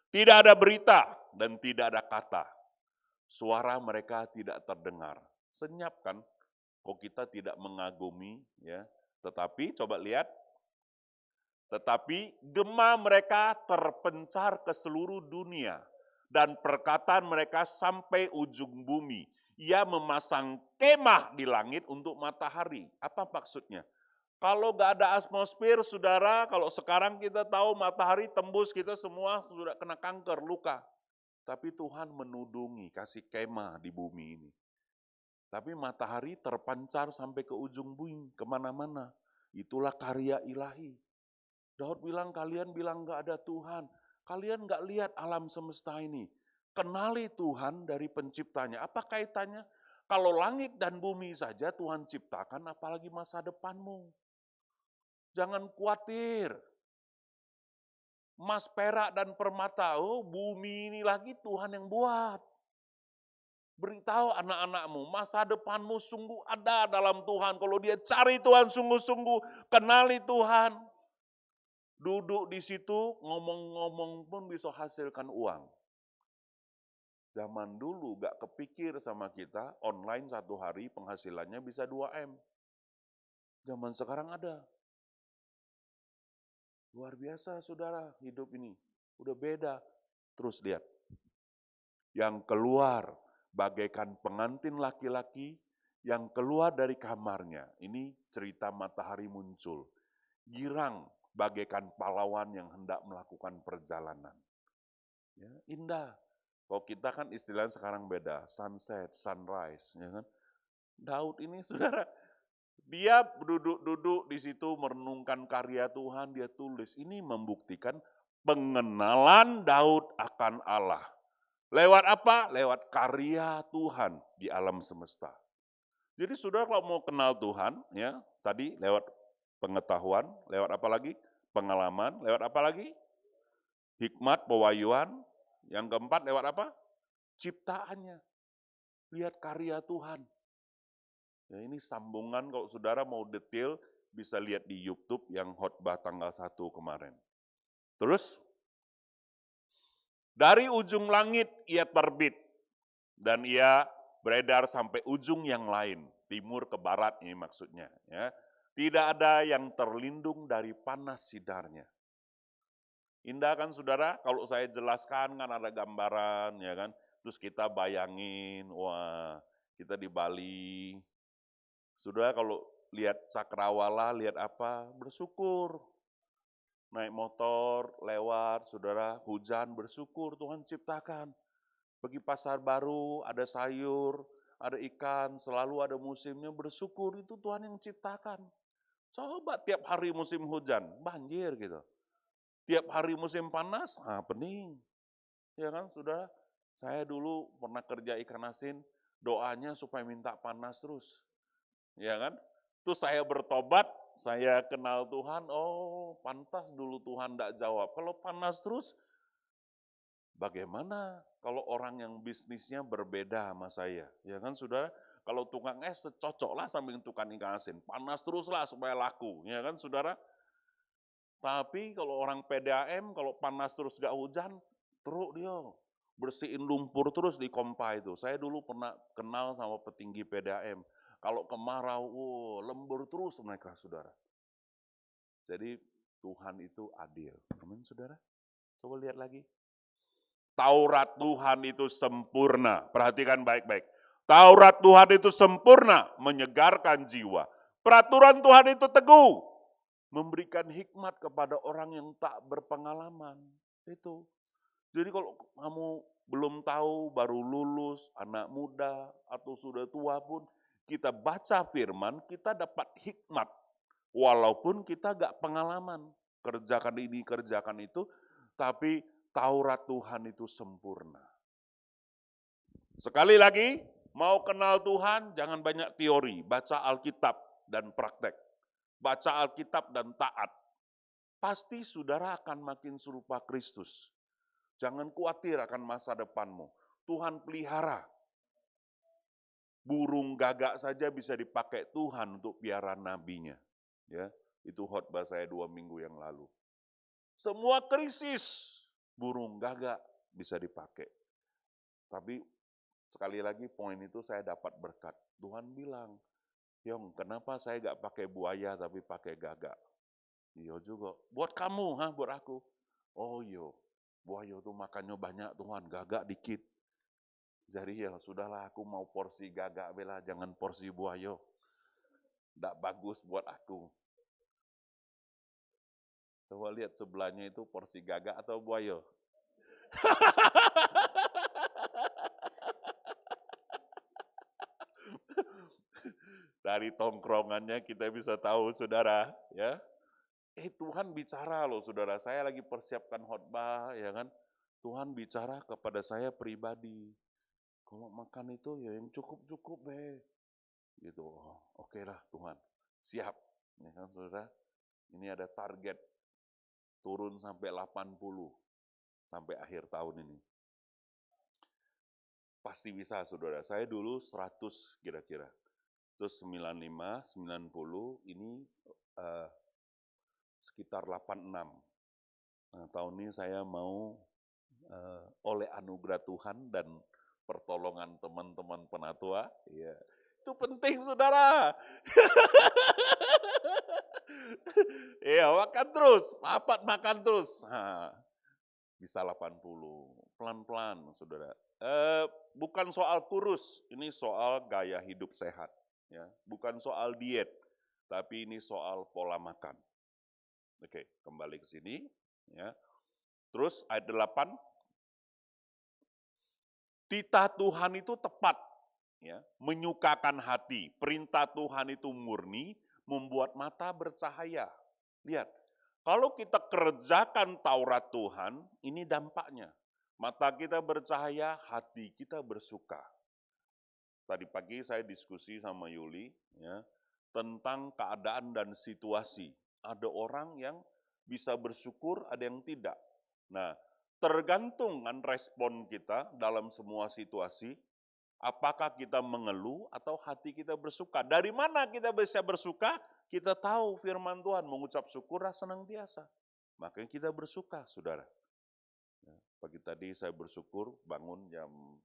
Tidak ada berita dan tidak ada kata. Suara mereka tidak terdengar. Senyap kan? Kok kita tidak mengagumi, ya. Tetapi coba lihat. Tetapi gema mereka terpencar ke seluruh dunia. dan perkataan mereka sampai ujung bumi. Ia memasang kemah di langit untuk matahari. Apa maksudnya? Kalau gak ada atmosfer, saudara, kalau sekarang kita tahu matahari tembus, kita semua sudah kena kanker, luka. Tapi Tuhan menudungi, kasih kemah di bumi ini. Tapi matahari terpancar sampai ke ujung bumi, kemana-mana. Itulah karya ilahi. Daud bilang, kalian bilang gak ada Tuhan. Kalian gak lihat alam semesta ini. Kenali Tuhan dari penciptanya. Apa kaitannya? Kalau langit dan bumi saja Tuhan ciptakan, apalagi masa depanmu. Jangan khawatir. Emas, perak, dan permata, bumi ini lagi Tuhan yang buat. Beritahu anak-anakmu, masa depanmu sungguh ada dalam Tuhan. Kalau dia cari Tuhan sungguh-sungguh, kenali Tuhan. Duduk di situ, ngomong-ngomong pun bisa hasilkan uang. Zaman dulu gak kepikir sama kita, online 1 hari penghasilannya bisa 2M. Zaman sekarang ada. Luar biasa saudara, hidup ini. Udah beda. Terus lihat. Yang keluar bagaikan pengantin laki-laki, yang keluar dari kamarnya. Ini cerita matahari muncul. Girang bagaikan pahlawan yang hendak melakukan perjalanan. Ya, indah. Kalau kita kan istilahnya sekarang beda, sunset, sunrise. Ya kan? Daud ini saudara, dia duduk-duduk di situ merenungkan karya Tuhan, dia tulis. Ini membuktikan pengenalan Daud akan Allah. Lewat apa? Lewat karya Tuhan di alam semesta. Jadi saudara kalau mau kenal Tuhan, ya tadi lewat pengetahuan, lewat apa lagi? Pengalaman, lewat apa lagi? Hikmat, pewahyuan. Yang keempat lewat apa? Ciptaannya. Lihat karya Tuhan. Ya, ini sambungan kalau saudara mau detail bisa lihat di YouTube yang khotbah tanggal 1 kemarin. Terus, dari ujung langit ia terbit dan ia beredar sampai ujung yang lain, timur ke barat ini maksudnya. Ya. Tidak ada yang terlindung dari panas sidarnya. Indah kan saudara, kalau saya jelaskan kan ada gambaran ya kan, terus kita bayangin, wah kita di Bali. Saudara kalau lihat cakrawala, lihat apa, bersyukur. Naik motor, lewat, saudara, hujan, bersyukur Tuhan ciptakan. Pergi pasar baru, ada sayur, ada ikan, selalu ada musimnya, bersyukur itu Tuhan yang ciptakan. Coba tiap hari musim hujan, banjir gitu. Tiap hari musim panas, pening. Ya kan, saudara? Saya dulu pernah kerja ikan asin, doanya supaya minta panas terus. Ya kan? Terus saya bertobat, saya kenal Tuhan, oh pantas dulu Tuhan tidak jawab. Kalau panas terus, bagaimana kalau orang yang bisnisnya berbeda sama saya? Ya kan saudara, kalau tukang es secocoklah samping tukang ikan asin, panas teruslah supaya laku. Ya kan saudara? Tapi kalau orang PDAM, kalau panas terus gak hujan, teruk dia. Bersihin lumpur terus di kompa itu. Saya dulu pernah kenal sama petinggi PDAM. Kalau kemarau, lembur terus mereka, saudara. Jadi Tuhan itu adil. Amin, saudara. Coba lihat lagi. Taurat Tuhan itu sempurna. Perhatikan baik-baik. Taurat Tuhan itu sempurna, menyegarkan jiwa. Peraturan Tuhan itu teguh, memberikan hikmat kepada orang yang tak berpengalaman. Itu. Jadi kalau kamu belum tahu, baru lulus, anak muda, atau sudah tua pun, kita baca firman, kita dapat hikmat. Walaupun kita gak pengalaman, kerjakan ini, kerjakan itu, tapi Taurat Tuhan itu sempurna. Sekali lagi, mau kenal Tuhan, jangan banyak teori, baca Alkitab dan praktek. Baca Alkitab dan taat. Pasti saudara akan makin serupa Kristus. Jangan khawatir akan masa depanmu. Tuhan pelihara. Burung gagak saja bisa dipakai Tuhan untuk piara nabinya. Ya, itu khotbah saya 2 minggu yang lalu. Semua krisis, burung gagak bisa dipakai. Tapi sekali lagi poin itu saya dapat berkat. Tuhan bilang, Yong, kenapa saya gak pakai buaya tapi pakai gagak? Iya juga. Buat kamu, buat aku. Oh iya. buaya tuh makannya banyak Tuhan, gagak dikit. Jadi ya sudahlah, aku mau porsi gagak bela, jangan porsi buaya. Nggak bagus buat aku. Coba lihat sebelahnya itu porsi gagak atau buaya. Dari tongkrongannya kita bisa tahu, saudara, ya. Tuhan bicara loh, saudara. Saya lagi persiapkan khotbah, ya kan. Tuhan bicara kepada saya pribadi. Kalau makan itu ya yang cukup-cukup, gitu. Oh, oke lah Tuhan, siap. Ya kan, saudara. Ini ada target turun sampai 80 sampai akhir tahun ini. Pasti bisa, saudara. Saya dulu 100 kira-kira. Terus 95, 90, ini sekitar 86. Nah, tahun ini saya mau oleh anugerah Tuhan dan pertolongan teman-teman penatua, ya, itu penting, saudara. Iya, makan terus, makan terus. Nah, bisa 80, pelan-pelan, saudara. Bukan soal kurus, ini soal gaya hidup sehat. Ya, bukan soal diet, tapi ini soal pola makan. Oke, kembali ke sini. Ya. Terus ayat 8, titah Tuhan itu tepat, ya, menyukakan hati. Perintah Tuhan itu murni, membuat mata bercahaya. Lihat, kalau kita kerjakan Taurat Tuhan, ini dampaknya. Mata kita bercahaya, hati kita bersuka. Tadi pagi saya diskusi sama Yuli, ya, tentang keadaan dan situasi. Ada orang yang bisa bersyukur, ada yang tidak. Nah, tergantung kan respon kita dalam semua situasi, apakah kita mengeluh atau hati kita bersuka. Dari mana kita bisa bersuka? Kita tahu firman Tuhan, mengucap syukur senantiasa. Makanya kita bersuka, saudara. Ya, pagi tadi saya bersyukur bangun jam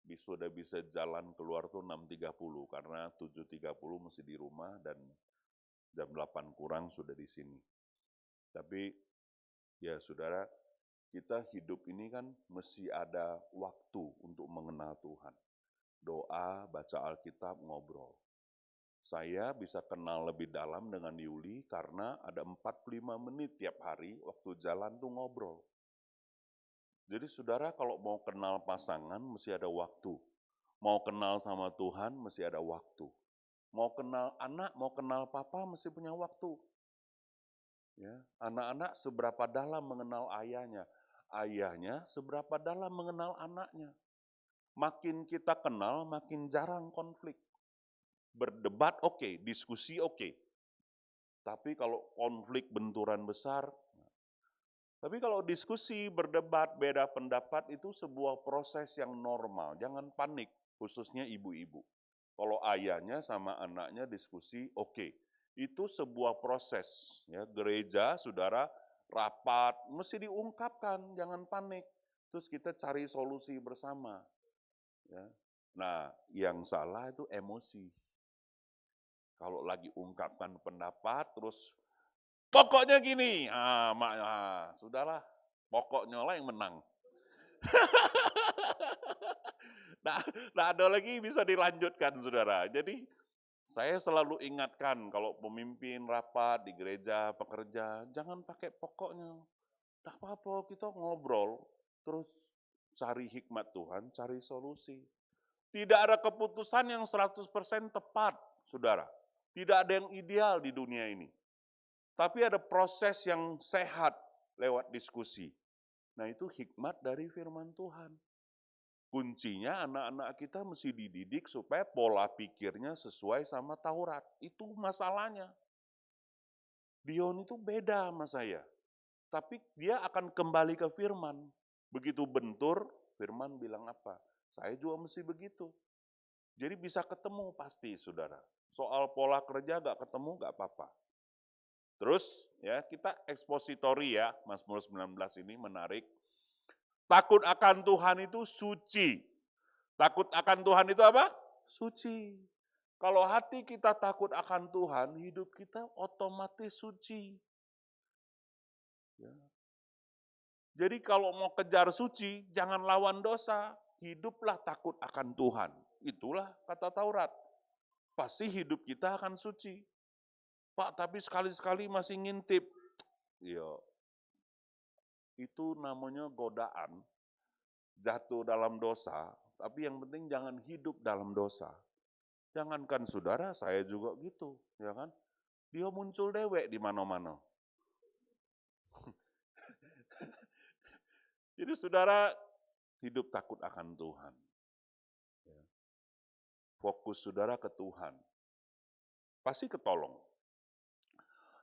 sudah bisa jalan keluar tuh 6.30 karena 7.30 mesti di rumah dan jam 8 kurang sudah di sini. Tapi ya saudara, kita hidup ini kan mesti ada waktu untuk mengenal Tuhan. Doa, baca Alkitab, ngobrol. Saya bisa kenal lebih dalam dengan Yuli karena ada 45 menit tiap hari waktu jalan tuh ngobrol. Jadi saudara kalau mau kenal pasangan mesti ada waktu. Mau kenal sama Tuhan mesti ada waktu. Mau kenal anak, mau kenal papa mesti punya waktu. Ya, anak-anak seberapa dalam mengenal ayahnya. Ayahnya seberapa dalam mengenal anaknya. Makin kita kenal, makin jarang konflik. Berdebat oke, diskusi oke. Tapi kalau konflik benturan besar, tapi kalau diskusi, berdebat, beda pendapat itu sebuah proses yang normal. Jangan panik, khususnya ibu-ibu. Kalau ayahnya sama anaknya diskusi, oke. Itu sebuah proses. Ya, gereja, saudara, rapat, mesti diungkapkan, jangan panik. Terus kita cari solusi bersama. Ya. Nah, yang salah itu emosi. Kalau lagi ungkapkan pendapat, terus pokoknya gini, sudahlah, pokoknya lah yang menang. Nah, ada lagi bisa dilanjutkan, saudara. Jadi, saya selalu ingatkan kalau pemimpin rapat di gereja, pekerja, jangan pakai pokoknya. Tidak apa-apa, kita ngobrol, terus cari hikmat Tuhan, cari solusi. Tidak ada keputusan yang 100% tepat, saudara. Tidak ada yang ideal di dunia ini. Tapi ada proses yang sehat lewat diskusi. Nah itu hikmat dari firman Tuhan. Kuncinya anak-anak kita mesti dididik supaya pola pikirnya sesuai sama Taurat. Itu masalahnya. Dion itu beda sama saya. Tapi dia akan kembali ke firman. Begitu bentur, firman bilang apa? Saya juga mesti begitu. Jadi bisa ketemu pasti, saudara. Soal pola kerja gak ketemu gak apa-apa. Terus ya kita ekspositori ya, Mazmur 19 ini menarik. Takut akan Tuhan itu suci. Takut akan Tuhan itu apa? Suci. Kalau hati kita takut akan Tuhan, hidup kita otomatis suci. Ya. Jadi kalau mau kejar suci, jangan lawan dosa. Hiduplah takut akan Tuhan. Itulah kata Taurat. Pasti hidup kita akan suci. Pak, tapi sekali-sekali masih ngintip. Yo, itu namanya godaan. Jatuh dalam dosa, tapi yang penting jangan hidup dalam dosa. Jangankan saudara, saya juga gitu, ya kan? Dia muncul dewek di mana-mana. Jadi saudara hidup takut akan Tuhan. Ya. Fokus saudara ke Tuhan. Pasti ketolong.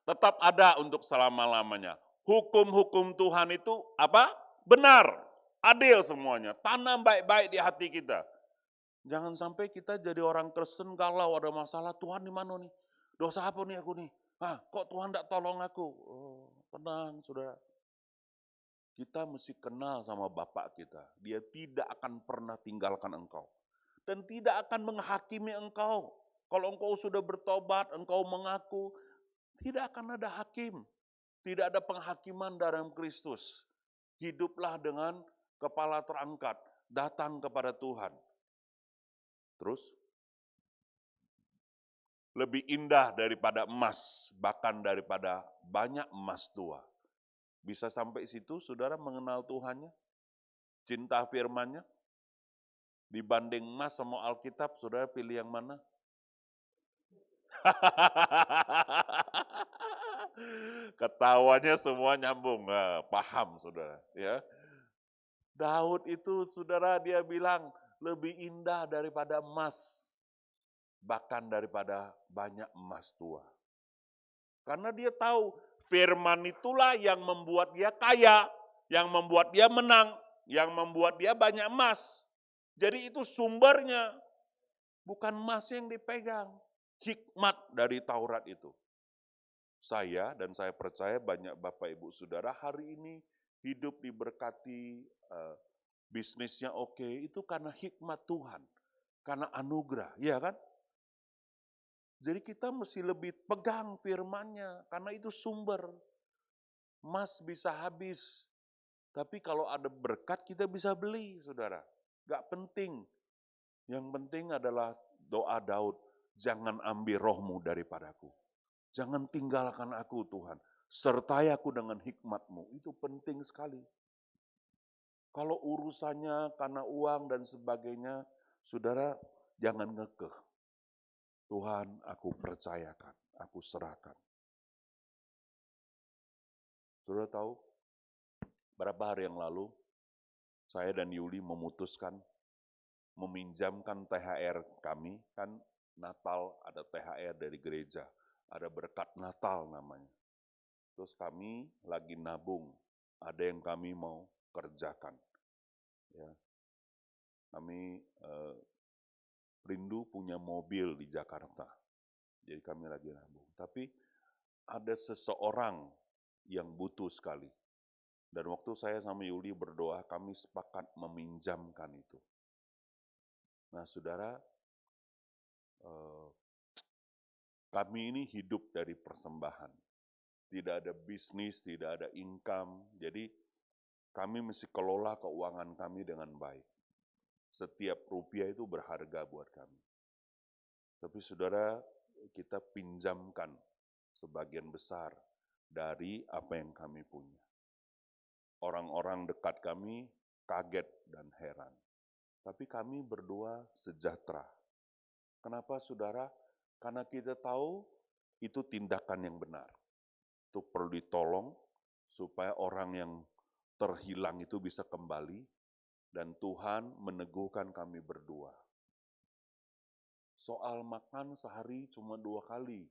Tetap ada untuk selama-lamanya. Hukum-hukum Tuhan itu apa? Benar, adil semuanya. Tanam baik-baik di hati kita. Jangan sampai kita jadi orang Kristen galau ada masalah, Tuhan di mana nih? Dosa apa nih aku nih? Kok Tuhan tidak tolong aku? Oh, tenang saudara. Kita mesti kenal sama Bapak kita. Dia tidak akan pernah tinggalkan engkau. Dan tidak akan menghakimi engkau. Kalau engkau sudah bertobat, engkau mengaku, tidak akan ada hakim. Tidak ada penghakiman dalam Kristus. Hiduplah dengan kepala terangkat. Datang kepada Tuhan. Terus, lebih indah daripada emas, bahkan daripada banyak emas tua. Bisa sampai situ saudara mengenal Tuhannya, cinta firman-Nya, dibanding emas sama Alkitab, saudara pilih yang mana? Ketawanya semua nyambung, paham saudara. Ya. Daud itu saudara dia bilang lebih indah daripada emas, bahkan daripada banyak emas tua. Karena dia tahu firman itulah yang membuat dia kaya, yang membuat dia menang, yang membuat dia banyak emas. Jadi itu sumbernya, bukan emas yang dipegang. Hikmat dari Taurat itu. Saya dan saya percaya banyak Bapak Ibu Saudara hari ini hidup diberkati, bisnisnya oke, itu karena hikmat Tuhan. Karena anugerah, ya kan? Jadi kita mesti lebih pegang firman-Nya, karena itu sumber. Emas bisa habis, tapi kalau ada berkat kita bisa beli, saudara. Gak penting. Yang penting adalah doa Daud, jangan ambil rohmu daripadaku. Jangan tinggalkan aku Tuhan, sertai aku dengan hikmat-Mu. Itu penting sekali. Kalau urusannya karena uang dan sebagainya, saudara jangan ngekeh. Tuhan, aku percayakan, aku serahkan. Saudara tahu, berapa hari yang lalu, saya dan Yuli memutuskan meminjamkan THR kami, kan Natal ada THR dari gereja, ada berkat Natal namanya. Terus kami lagi nabung, ada yang kami mau kerjakan. Ya. Kami rindu punya mobil di Jakarta, jadi kami lagi nabung. Tapi ada seseorang yang butuh sekali. Dan waktu saya sama Yuli berdoa, kami sepakat meminjamkan itu. Nah saudara, kami ini hidup dari persembahan. Tidak ada bisnis, tidak ada income. Jadi kami mesti kelola keuangan kami dengan baik. Setiap rupiah itu berharga buat kami. Tapi saudara, kita pinjamkan sebagian besar dari apa yang kami punya. Orang-orang dekat kami kaget dan heran. Tapi kami berdua sejahtera. Kenapa saudara? Karena kita tahu itu tindakan yang benar. Itu perlu ditolong supaya orang yang terhilang itu bisa kembali dan Tuhan meneguhkan kami berdua. Soal makan sehari cuma 2 kali.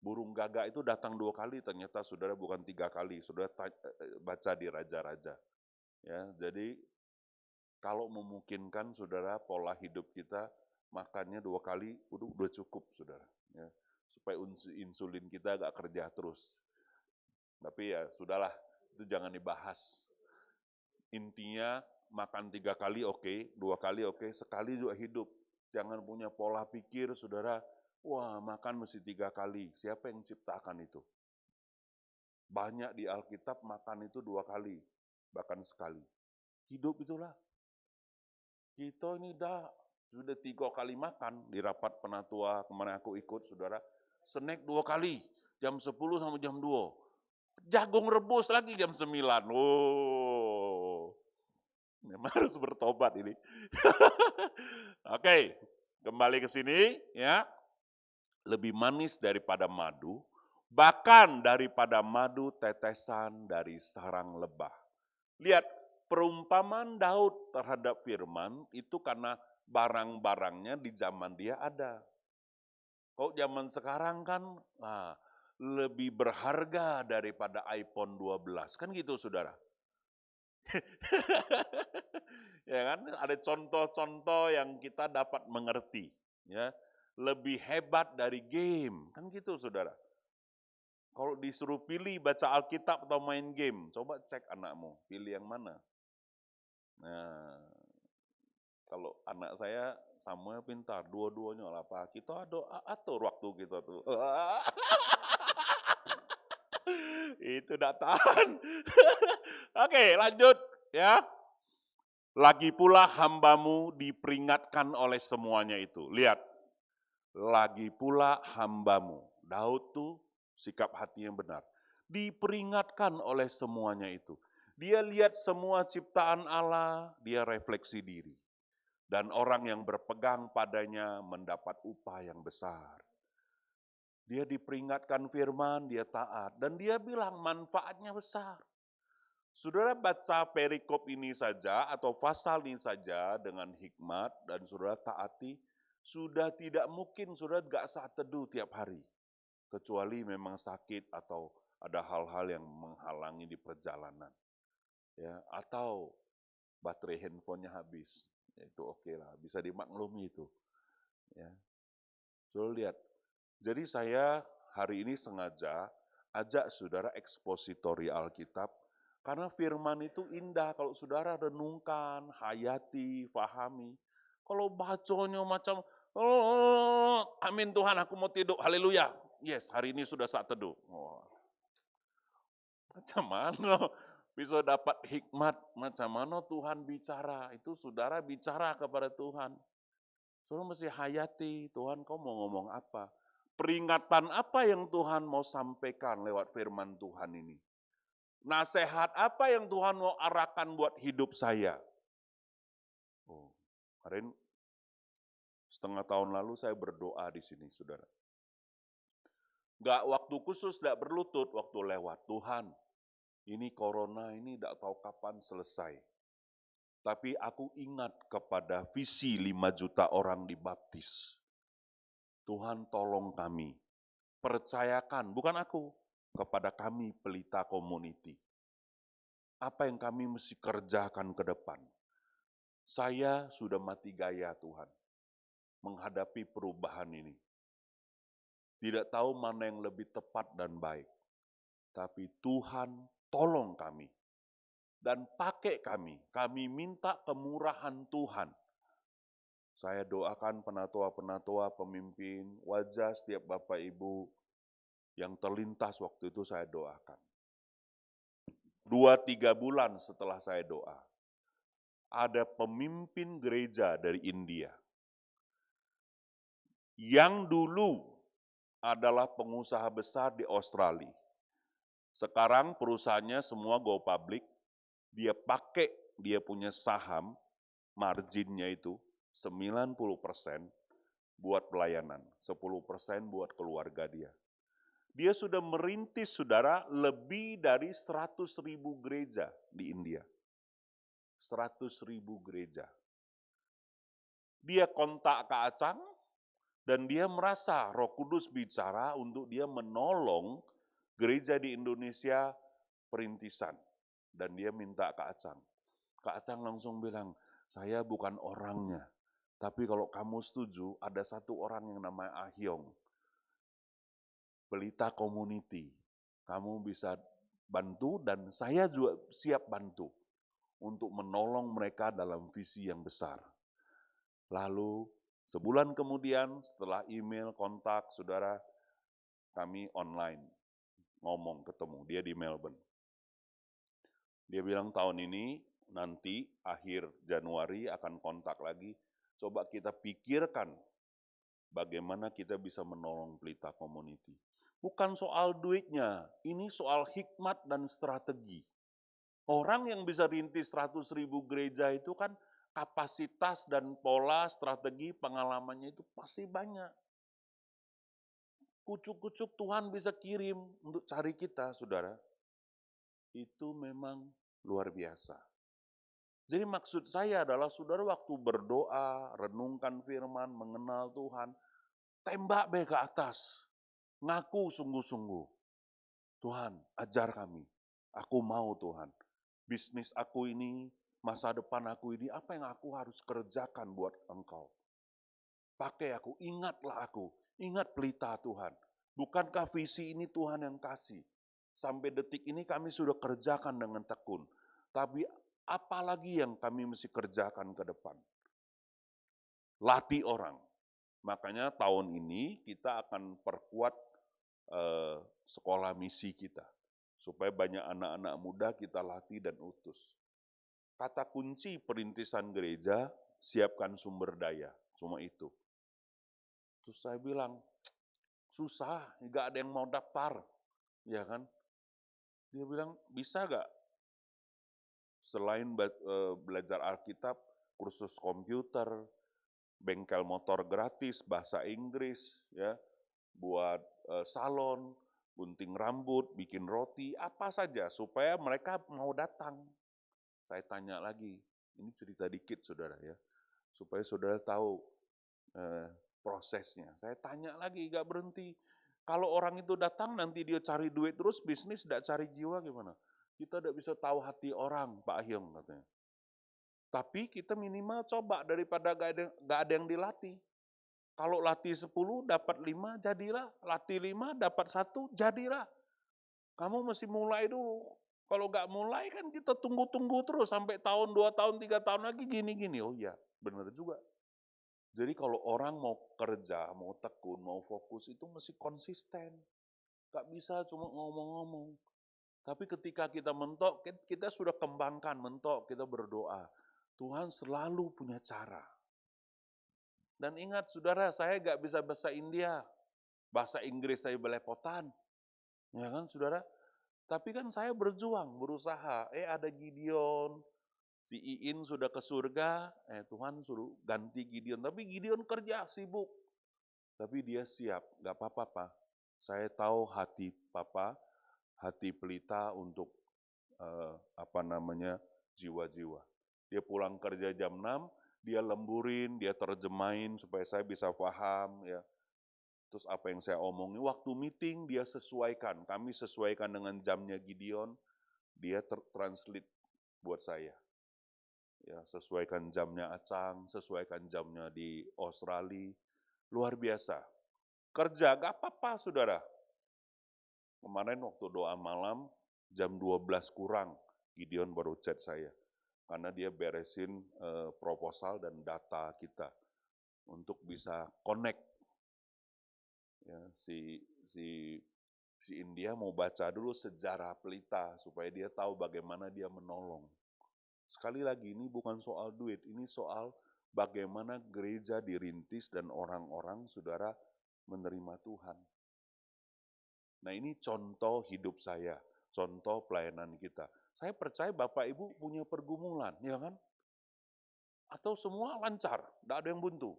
Burung gagak itu datang 2 kali, ternyata saudara bukan 3 kali. Saudara baca di Raja-Raja. Ya, jadi kalau memungkinkan saudara pola hidup kita makannya 2 kali udah cukup saudara. Ya, supaya insulin kita gak kerja terus. Tapi ya sudahlah, itu jangan dibahas. Intinya makan 3 kali oke, 2 kali oke, sekali juga hidup. Jangan punya pola pikir saudara, wah makan mesti 3 kali. Siapa yang ciptakan itu? Banyak di Alkitab makan itu 2 kali. bahkan sekali. Hidup itulah. Kita ini sudah 3 kali makan di rapat penatua kemarin aku ikut, saudara. Snack 2 kali, jam 10 sampai jam 2. Jagung rebus lagi jam 9. Oh, memang harus bertobat ini. Oke, kembali ke sini ya. Lebih manis daripada madu, bahkan daripada madu tetesan dari sarang lebah. Lihat, perumpamaan Daud terhadap firman itu karena barang-barangnya di zaman dia ada. Kalau zaman sekarang kan lebih berharga daripada iPhone 12, kan gitu saudara. Ya kan, ada contoh-contoh yang kita dapat mengerti. Ya, lebih hebat dari game, kan gitu saudara. Kalau disuruh pilih baca Alkitab atau main game, coba cek anakmu, pilih yang mana. Nah, kalau anak saya Samuel pintar, dua-duanya lah Pak. Kita atur waktu kita tuh. Itu tidak tahan. Oke, lanjut ya. Lagi pula hambamu diperingatkan oleh semuanya itu. Lihat, lagi pula hambamu. Daud tuh sikap hatinya benar. Diperingatkan oleh semuanya itu. Dia lihat semua ciptaan Allah, dia refleksi diri. Dan orang yang berpegang padanya mendapat upah yang besar. Dia diperingatkan firman, dia taat. Dan dia bilang manfaatnya besar. Saudara baca perikop ini saja atau pasal ini saja dengan hikmat dan saudara taati, sudah tidak mungkin saudara gak saat teduh tiap hari. Kecuali memang sakit atau ada hal-hal yang menghalangi di perjalanan. Ya, atau baterai handphonenya habis. Ya, itu oke lah, bisa dimaklumi itu. Ya. Saudara lihat, jadi saya hari ini sengaja ajak saudara ekspositori Alkitab. Karena firman itu indah kalau saudara renungkan, hayati, fahami. Kalau baconya macam, amin Tuhan aku mau tidur, haleluya. Yes, hari ini sudah saat teduh. Oh. Macam mana bisa dapat hikmat, macam mana Tuhan bicara. Itu saudara bicara kepada Tuhan. Saudara mesti hayati, Tuhan kau mau ngomong apa. Peringatan apa yang Tuhan mau sampaikan lewat firman Tuhan ini. Nasihat apa yang Tuhan mau arahkan buat hidup saya? Oh, kemarin setengah tahun lalu saya berdoa di sini, saudara. Enggak waktu khusus, enggak berlutut, waktu lewat. Tuhan, ini corona ini enggak tahu kapan selesai. Tapi aku ingat kepada visi 5 juta orang dibaptis. Tuhan tolong kami, percayakan, bukan aku, kepada kami pelita community. Apa yang kami mesti kerjakan ke depan? Saya sudah mati gaya Tuhan, menghadapi perubahan ini. Tidak tahu mana yang lebih tepat dan baik. Tapi Tuhan tolong kami. Dan pakai kami. Kami minta kemurahan Tuhan. Saya doakan penatua-penatua, pemimpin, wajah setiap Bapak Ibu yang terlintas waktu itu saya doakan. 2-3 bulan setelah saya doa, ada pemimpin gereja dari India yang dulu adalah pengusaha besar di Australia. Sekarang perusahaannya semua go public, dia pakai dia punya saham, marginnya itu 90% buat pelayanan, 10% buat keluarga dia. Dia sudah merintis, saudara, lebih dari 100.000 gereja di India. 100.000 gereja. Dia kontak Kak Acang, dan dia merasa Roh Kudus bicara untuk dia menolong gereja di Indonesia perintisan. Dan dia minta Kak Acang. Kak Acang langsung bilang, saya bukan orangnya. Tapi kalau kamu setuju, ada satu orang yang namanya Ahyong. Pelita community, kamu bisa bantu dan saya juga siap bantu untuk menolong mereka dalam visi yang besar. Lalu sebulan kemudian setelah email, kontak, saudara, kami online, ngomong, ketemu, dia di Melbourne. Dia bilang tahun ini nanti akhir Januari akan kontak lagi. Coba kita pikirkan bagaimana kita bisa menolong Pelita Community. Bukan soal duitnya, ini soal hikmat dan strategi. Orang yang bisa rintis 100.000 gereja itu kan kapasitas dan pola strategi pengalamannya itu pasti banyak. Kucuk-kucuk Tuhan bisa kirim untuk cari kita, saudara. Itu memang luar biasa. Jadi maksud saya adalah saudara waktu berdoa, renungkan firman, mengenal Tuhan, tembak be ke atas. Ngaku sungguh-sungguh. Tuhan, ajar kami. Aku mau Tuhan. Bisnis aku ini, masa depan aku ini, apa yang aku harus kerjakan buat Engkau? Pakai aku, ingatlah aku. Ingat pelita Tuhan. Bukankah visi ini Tuhan yang kasih? Sampai detik ini kami sudah kerjakan dengan tekun. Tapi apalagi yang kami mesti kerjakan ke depan? Latih orang. Makanya tahun ini kita akan perkuat sekolah misi kita. Supaya banyak anak-anak muda kita latih dan utus. Kata kunci perintisan gereja, siapkan sumber daya. Cuma itu. Terus saya bilang, susah, nggak ada yang mau daftar. Ya kan? Dia bilang, bisa nggak? Selain belajar Alkitab, kursus komputer, bengkel motor gratis, bahasa Inggris, ya, buat salon, gunting rambut, bikin roti, apa saja, supaya mereka mau datang. Saya tanya lagi, ini cerita dikit saudara ya, supaya saudara tahu prosesnya. Saya tanya lagi, gak berhenti. Kalau orang itu datang, nanti dia cari duit terus, bisnis tidak cari jiwa gimana? Kita tidak bisa tahu hati orang, Pak Hyung katanya. Tapi kita minimal coba daripada gak ada yang dilatih. Kalau latih 10 dapat 5 jadilah, latih 5 dapat 1 jadilah. Kamu mesti mulai dulu. Kalau gak mulai kan kita tunggu-tunggu terus sampai tahun, 2 tahun, 3 tahun lagi gini-gini. Oh iya, benar juga. Jadi kalau orang mau kerja, mau tekun, mau fokus itu mesti konsisten. Gak bisa cuma ngomong-ngomong. Tapi ketika kita mentok, kita sudah kembangkan mentok, kita berdoa. Tuhan selalu punya cara. Dan ingat saudara, saya gak bisa bahasa India. Bahasa Inggris saya belepotan. Ya kan saudara? Tapi kan saya berjuang, berusaha. Ada Gideon, si Iin sudah ke surga, Tuhan suruh ganti Gideon. Tapi Gideon kerja, sibuk. Tapi dia siap, gak apa-apa Pak. Saya tahu hati Papa, hati pelita untuk jiwa-jiwa. Dia pulang kerja jam 6, dia lemburin, dia terjemahin supaya saya bisa paham. Ya. Terus apa yang saya omongin, waktu meeting dia sesuaikan. Kami sesuaikan dengan jamnya Gideon, dia translate buat saya. Ya, sesuaikan jamnya Acang, sesuaikan jamnya di Australia. Luar biasa. Kerja, gak apa-apa saudara. Kemarin waktu doa malam, jam 12 kurang, Gideon baru chat saya. Karena dia beresin proposal dan data kita. Untuk bisa connect. Ya, si India mau baca dulu sejarah pelita, supaya dia tahu bagaimana dia menolong. Sekali lagi, ini bukan soal duit, ini soal bagaimana gereja dirintis dan orang-orang, saudara, menerima Tuhan. Nah ini contoh hidup saya, contoh pelayanan kita. Saya percaya Bapak Ibu punya pergumulan, ya kan? Atau semua lancar, tidak ada yang buntu.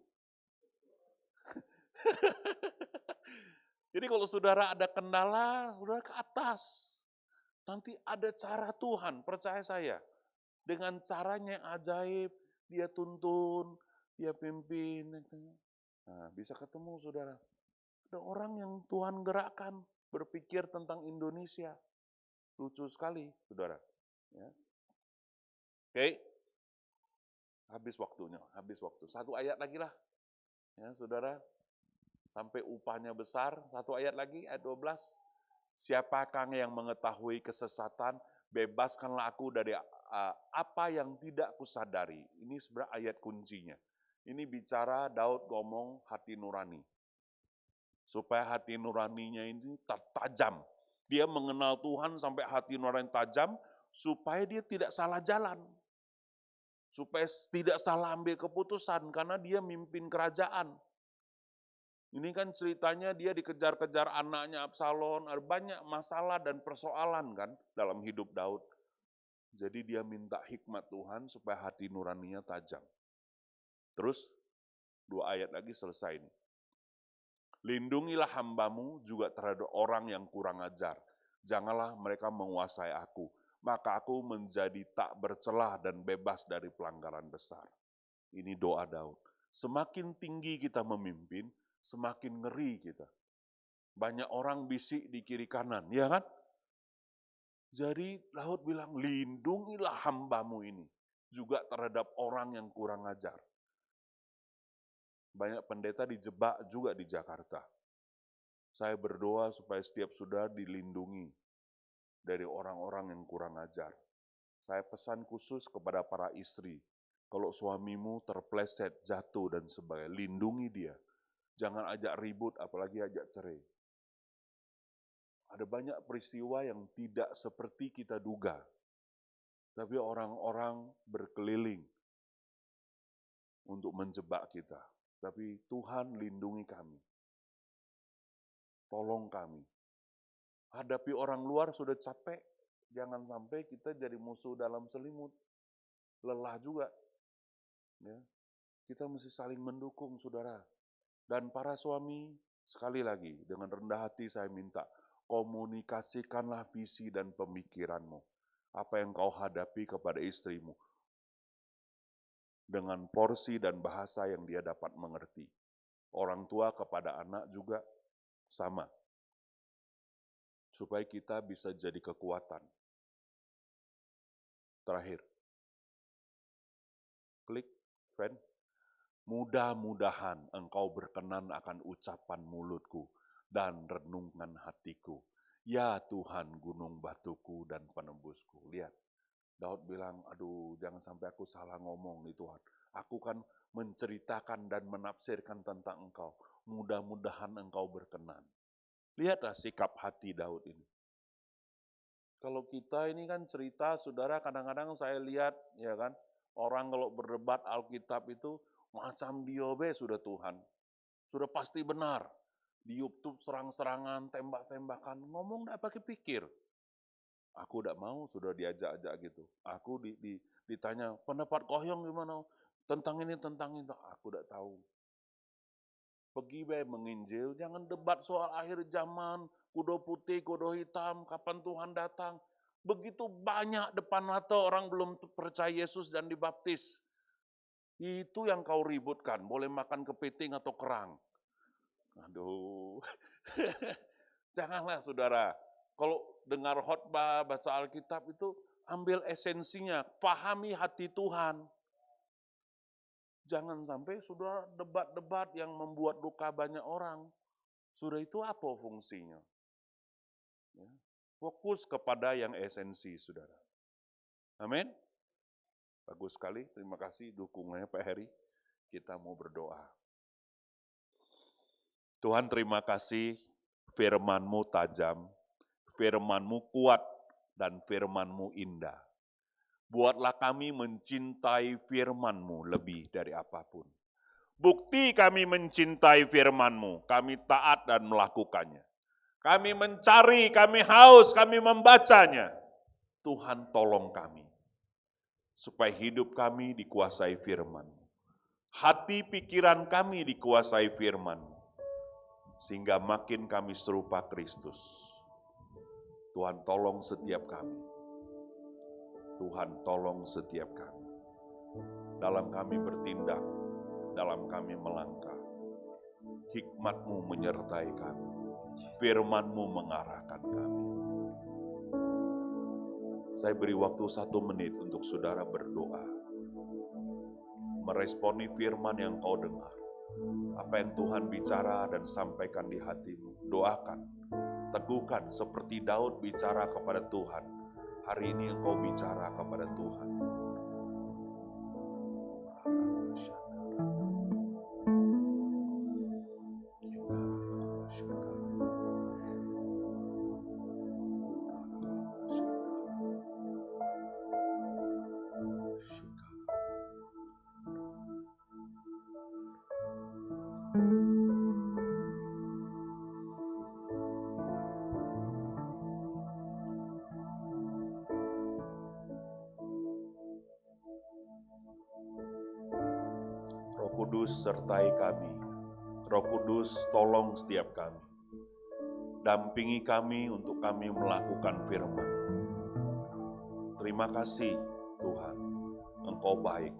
Jadi kalau saudara ada kendala, saudara ke atas. Nanti ada cara Tuhan, percaya saya. Dengan caranya yang ajaib, dia tuntun, dia pimpin. Nah, bisa ketemu saudara. Ada orang yang Tuhan gerakkan, berpikir tentang Indonesia. Lucu sekali, saudara. Ya. Oke, habis waktunya, habis waktu. 1 ayat lagi lah, ya saudara. Sampai upahnya besar, 1 ayat lagi, ayat 12. Siapakah yang mengetahui kesesatan, bebaskanlah aku dari apa yang tidak kusadari. Ini sebenarnya ayat kuncinya. Ini bicara Daud ngomong hati nurani. Supaya hati nuraninya ini tajam. Dia mengenal Tuhan sampai hati nurani tajam, Supaya dia tidak salah jalan. Supaya tidak salah ambil keputusan karena dia mimpin kerajaan. Ini kan ceritanya dia dikejar-kejar anaknya Absalom, ada banyak masalah dan persoalan kan dalam hidup Daud. Jadi dia minta hikmat Tuhan supaya hati nuraninya tajam. Terus 2 ayat lagi selesai nih. Lindungilah hambamu juga terhadap orang yang kurang ajar. Janganlah mereka menguasai aku. Maka aku menjadi tak bercelah dan bebas dari pelanggaran besar. Ini doa Daud. Semakin tinggi kita memimpin, semakin ngeri kita. Banyak orang bisik di kiri kanan, ya kan? Jadi Daud bilang, lindungilah hambamu ini. Juga terhadap orang yang kurang ajar. Banyak pendeta dijebak juga di Jakarta. Saya berdoa supaya setiap saudara dilindungi dari orang-orang yang kurang ajar. Saya pesan khusus kepada para istri, kalau suamimu terpleset, jatuh dan sebagainya, lindungi dia. Jangan ajak ribut, apalagi ajak cerai. Ada banyak peristiwa yang tidak seperti kita duga. Tapi orang-orang berkeliling untuk menjebak kita. Tapi Tuhan lindungi kami. Tolong kami. Hadapi orang luar sudah capek, jangan sampai kita jadi musuh dalam selimut. Lelah juga. Ya. Kita mesti saling mendukung, saudara. Dan para suami, sekali lagi, dengan rendah hati saya minta, komunikasikanlah visi dan pemikiranmu. Apa yang kau hadapi kepada istrimu. Dengan porsi dan bahasa yang dia dapat mengerti. Orang tua kepada anak juga sama. Supaya kita bisa jadi kekuatan. Terakhir. Klik, friend. Mudah-mudahan engkau berkenan akan ucapan mulutku dan renungan hatiku. Ya Tuhan, gunung batuku dan penembusku. Lihat, Daud bilang, aduh jangan sampai aku salah ngomong nih Tuhan. Aku kan menceritakan dan menafsirkan tentang engkau. Mudah-mudahan engkau berkenan. Lihatlah sikap hati Daud ini. Kalau kita ini kan cerita, saudara, kadang-kadang saya lihat, ya kan, orang kalau berdebat Alkitab itu macam diobe sudah Tuhan. Sudah pasti benar. Di YouTube serang-serangan, tembak-tembakan, ngomong tidak pakai pikir. Aku tidak mau, sudah diajak-ajak gitu. Aku ditanya, pendapat Kohyong gimana? Tentang ini, tentang itu. Aku tidak tahu. Pergi baik menginjil, jangan debat soal akhir zaman, kuda putih, kuda hitam, kapan Tuhan datang. Begitu banyak depan mata orang belum percaya Yesus dan dibaptis. Itu yang kau ributkan, boleh makan kepiting atau kerang. Aduh, janganlah saudara. Kalau dengar khotbah, baca Alkitab itu ambil esensinya, pahami hati Tuhan. Jangan sampai sudah debat-debat yang membuat luka banyak orang. Sudah itu apa fungsinya? Ya. Fokus kepada yang esensi, saudara. Amin. Bagus sekali, terima kasih dukungannya Pak Heri. Kita mau berdoa. Tuhan terima kasih, firman-Mu tajam, firman-Mu kuat, dan firman-Mu indah. Buatlah kami mencintai firman-Mu lebih dari apapun. Bukti kami mencintai firman-Mu, kami taat dan melakukannya. Kami mencari, kami haus, kami membacanya. Tuhan tolong kami, supaya hidup kami dikuasai firman-Mu. Hati pikiran kami dikuasai firman-Mu, sehingga makin kami serupa Kristus. Tuhan tolong setiap kami. Tuhan tolong setiap kami. Dalam kami bertindak, dalam kami melangkah. Hikmat-Mu menyertai kami. Firman-Mu mengarahkan kami. Saya beri waktu 1 menit untuk saudara berdoa. Meresponi firman yang kau dengar. Apa yang Tuhan bicara dan sampaikan di hatimu. Doakan, teguhkan seperti Daud bicara kepada Tuhan. Hari ini engkau bicara kepada Tuhan. Kudus sertai kami. Roh Kudus tolong setiap kami. Dampingi kami untuk kami melakukan firman. Terima kasih Tuhan, Engkau baik.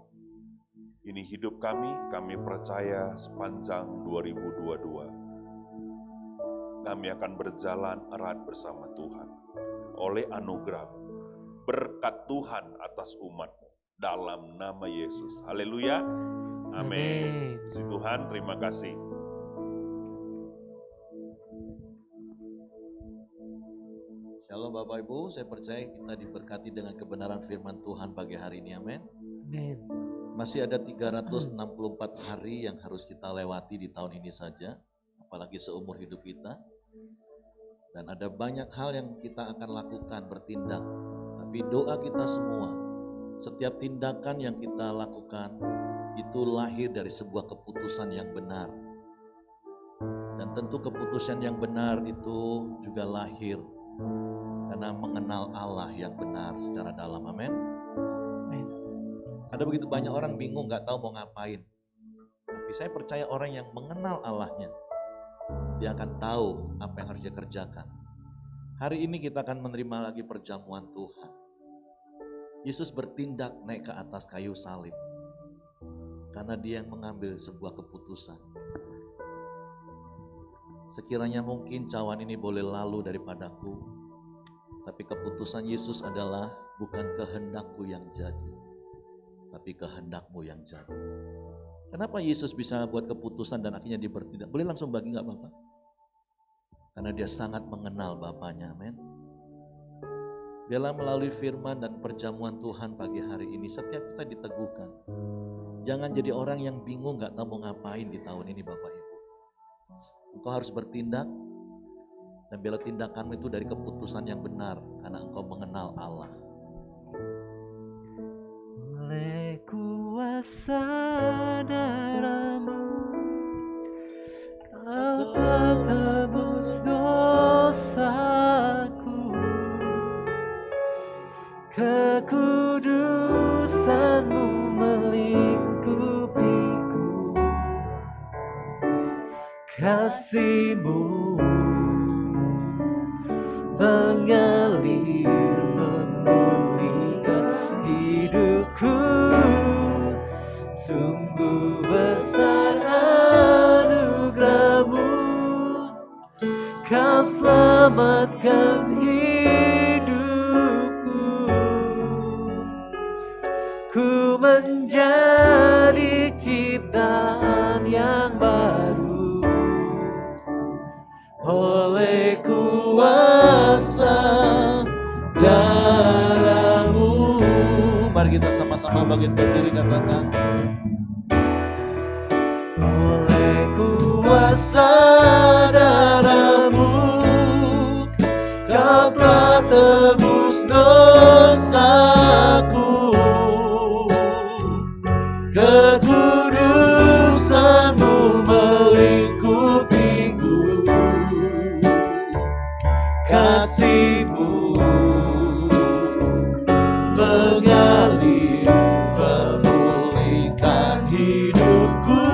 Ini hidup kami percaya sepanjang 2022. Kami akan berjalan erat bersama Tuhan. Oleh anugerah, berkat Tuhan atas umat-Mu. Dalam nama Yesus. Haleluya. Amin. Puji Tuhan, terima kasih. Shalom Bapak Ibu, saya percaya kita diberkati dengan kebenaran firman Tuhan pagi hari ini, amin. Amin. Masih ada 364 hari yang harus kita lewati di tahun ini saja, apalagi seumur hidup kita. Dan ada banyak hal yang kita akan lakukan, bertindak. Tapi doa kita semua, setiap tindakan yang kita lakukan, itu lahir dari sebuah keputusan yang benar. Dan tentu keputusan yang benar itu juga lahir karena mengenal Allah yang benar secara dalam, amin. Ada begitu banyak orang bingung, gak tahu mau ngapain. Tapi saya percaya orang yang mengenal Allahnya, dia akan tahu apa yang harus dia kerjakan. Hari ini kita akan menerima lagi perjamuan Tuhan. Yesus bertindak naik ke atas kayu salib. Karena dia yang mengambil sebuah keputusan. Sekiranya mungkin cawan ini boleh lalu daripadaku, tapi keputusan Yesus adalah bukan kehendakku yang jadi, tapi kehendak-Mu yang jadi. Kenapa Yesus bisa buat keputusan dan akhirnya dia bertindak? Boleh langsung bagi enggak Bapak? Karena dia sangat mengenal Bapaknya, amin. Biarlah melalui firman dan perjamuan Tuhan pagi hari ini, setiap kita diteguhkan. Jangan jadi orang yang bingung gak tahu mau ngapain di tahun ini Bapak Ibu. Engkau harus bertindak, dan biarlah tindakanmu itu dari keputusan yang benar, karena engkau mengenal Allah. Oleh kuasa darah-Mu, Kau telah tebus dosaku. Kekudusan-Mu melingkupiku. Kasih-Mu mengalir memulihkan hidupku. Sungguh besar anugerah-Mu, Kau selamatkan hidupku. Ku menjadi ciptaan yang baru oleh kuasa darah-Mu. Mari kita sama-sama bangkit berdiri, katakan. Oleh kuasa darah-Mu, Kau telah tebus dosaku. Kekudusan-Mu melingkupiku. Kasih-Mu mengalir memulihkan hidupku.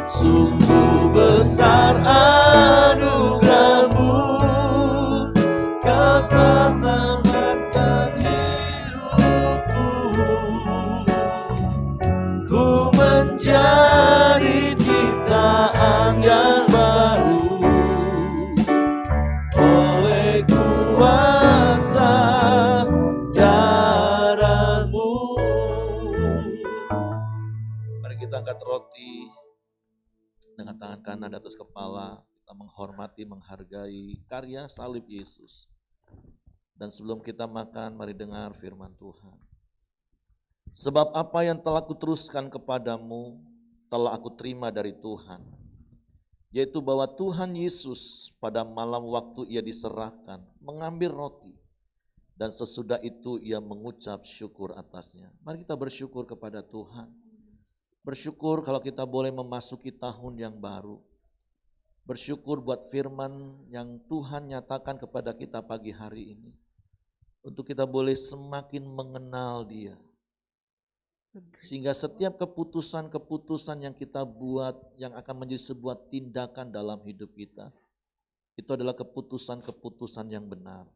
Sungguh besar anugerah-Mu, Kau telah selamatkan hidupku. Ku menjadi ciptaan yang baru oleh kuasa darah-Mu. Mari kita angkat roti dengan tangan kanan di atas kepala. Kita menghormati, menghargai karya salib Yesus. Dan sebelum kita makan, mari dengar firman Tuhan. Sebab apa yang telah kuteruskan kepadamu, telah aku terima dari Tuhan. Yaitu bahwa Tuhan Yesus pada malam waktu ia diserahkan, mengambil roti. Dan sesudah itu ia mengucap syukur atasnya. Mari kita bersyukur kepada Tuhan. Bersyukur kalau kita boleh memasuki tahun yang baru. Bersyukur buat firman yang Tuhan nyatakan kepada kita pagi hari ini. Untuk kita boleh semakin mengenal Dia. Sehingga setiap keputusan-keputusan yang kita buat yang akan menjadi sebuah tindakan dalam hidup kita, itu adalah keputusan-keputusan yang benar.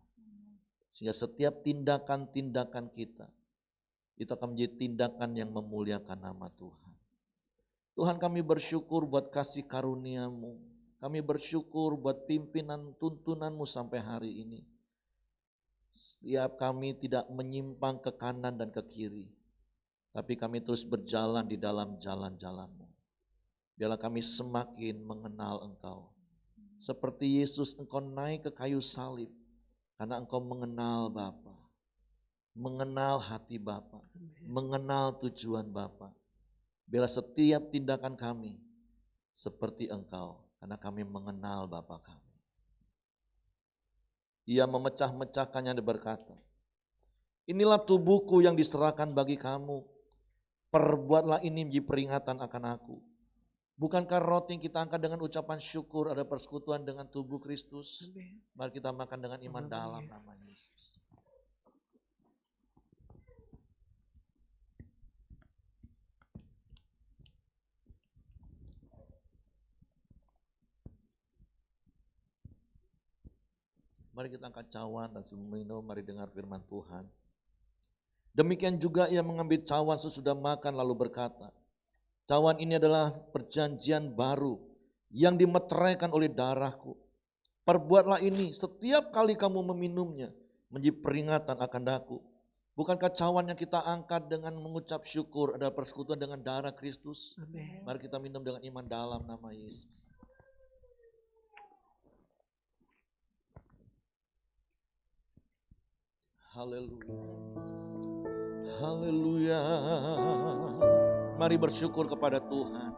Sehingga setiap tindakan-tindakan kita, itu akan menjadi tindakan yang memuliakan nama Tuhan. Tuhan, kami bersyukur buat kasih karunia-Mu. Kami bersyukur buat pimpinan tuntunan-Mu sampai hari ini. Setiap kami tidak menyimpang ke kanan dan ke kiri, tapi kami terus berjalan di dalam jalan-jalan-Mu. Biarlah kami semakin mengenal Engkau. Seperti Yesus, Engkau naik ke kayu salib karena Engkau mengenal Bapa, mengenal hati Bapa, mengenal tujuan Bapa. Biarlah setiap tindakan kami seperti Engkau karena kami mengenal Bapa kami. Ia memecah-mecahkannya dan berkata, inilah tubuhku yang diserahkan bagi kamu. Perbuatlah ini menjadi peringatan akan aku. Bukankah roti yang kita angkat dengan ucapan syukur ada persekutuan dengan tubuh Kristus? Mari kita makan dengan iman dalam nama Yesus. Mari kita angkat cawan dan minum, mari dengar firman Tuhan. Demikian juga ia mengambil cawan sesudah makan lalu berkata, cawan ini adalah perjanjian baru yang dimeteraikan oleh darahku. Perbuatlah ini setiap kali kamu meminumnya menjadi peringatan akan aku. Bukankah cawan yang kita angkat dengan mengucap syukur adalah persekutuan dengan darah Kristus? Amin. Mari kita minum dengan iman dalam nama Yesus. Haleluya. Haleluya. Mari bersyukur kepada Tuhan.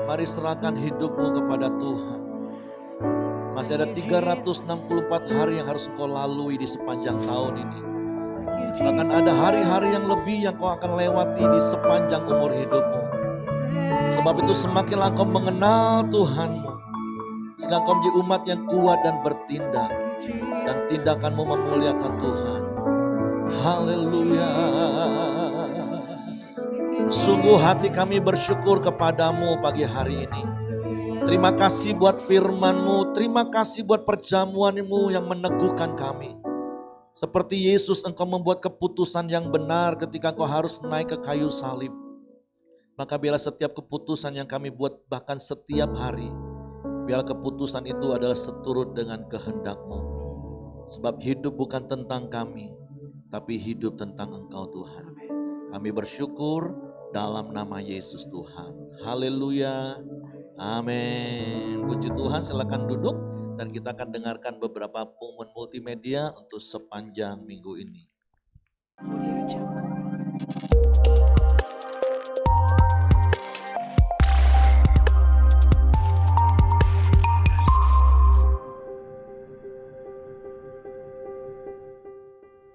Mari serahkan hidupmu kepada Tuhan. Masih ada 364 hari yang harus kau lalui di sepanjang tahun ini. Bahkan ada hari-hari yang lebih yang kau akan lewati di sepanjang umur hidupmu. Sebab itu semakinlah kau mengenal Tuhanmu, sehingga kau menjadi umat yang kuat dan bertindak. Dan tindakanmu memuliakan Tuhan. Haleluya. Sungguh hati kami bersyukur kepadamu pagi hari ini. Terima kasih buat firman-Mu, terima kasih buat perjamuan-Mu yang meneguhkan kami. Seperti Yesus, Engkau membuat keputusan yang benar ketika Engkau harus naik ke kayu salib. Maka biarlah setiap keputusan yang kami buat bahkan setiap hari, biarlah keputusan itu adalah seturut dengan kehendak-Mu. Sebab hidup bukan tentang kami, tapi hidup tentang Engkau Tuhan. Kami bersyukur dalam nama Yesus Tuhan. Haleluya. Amin. Puji Tuhan, silakan duduk dan kita akan dengarkan beberapa pengumuman multimedia untuk sepanjang minggu ini.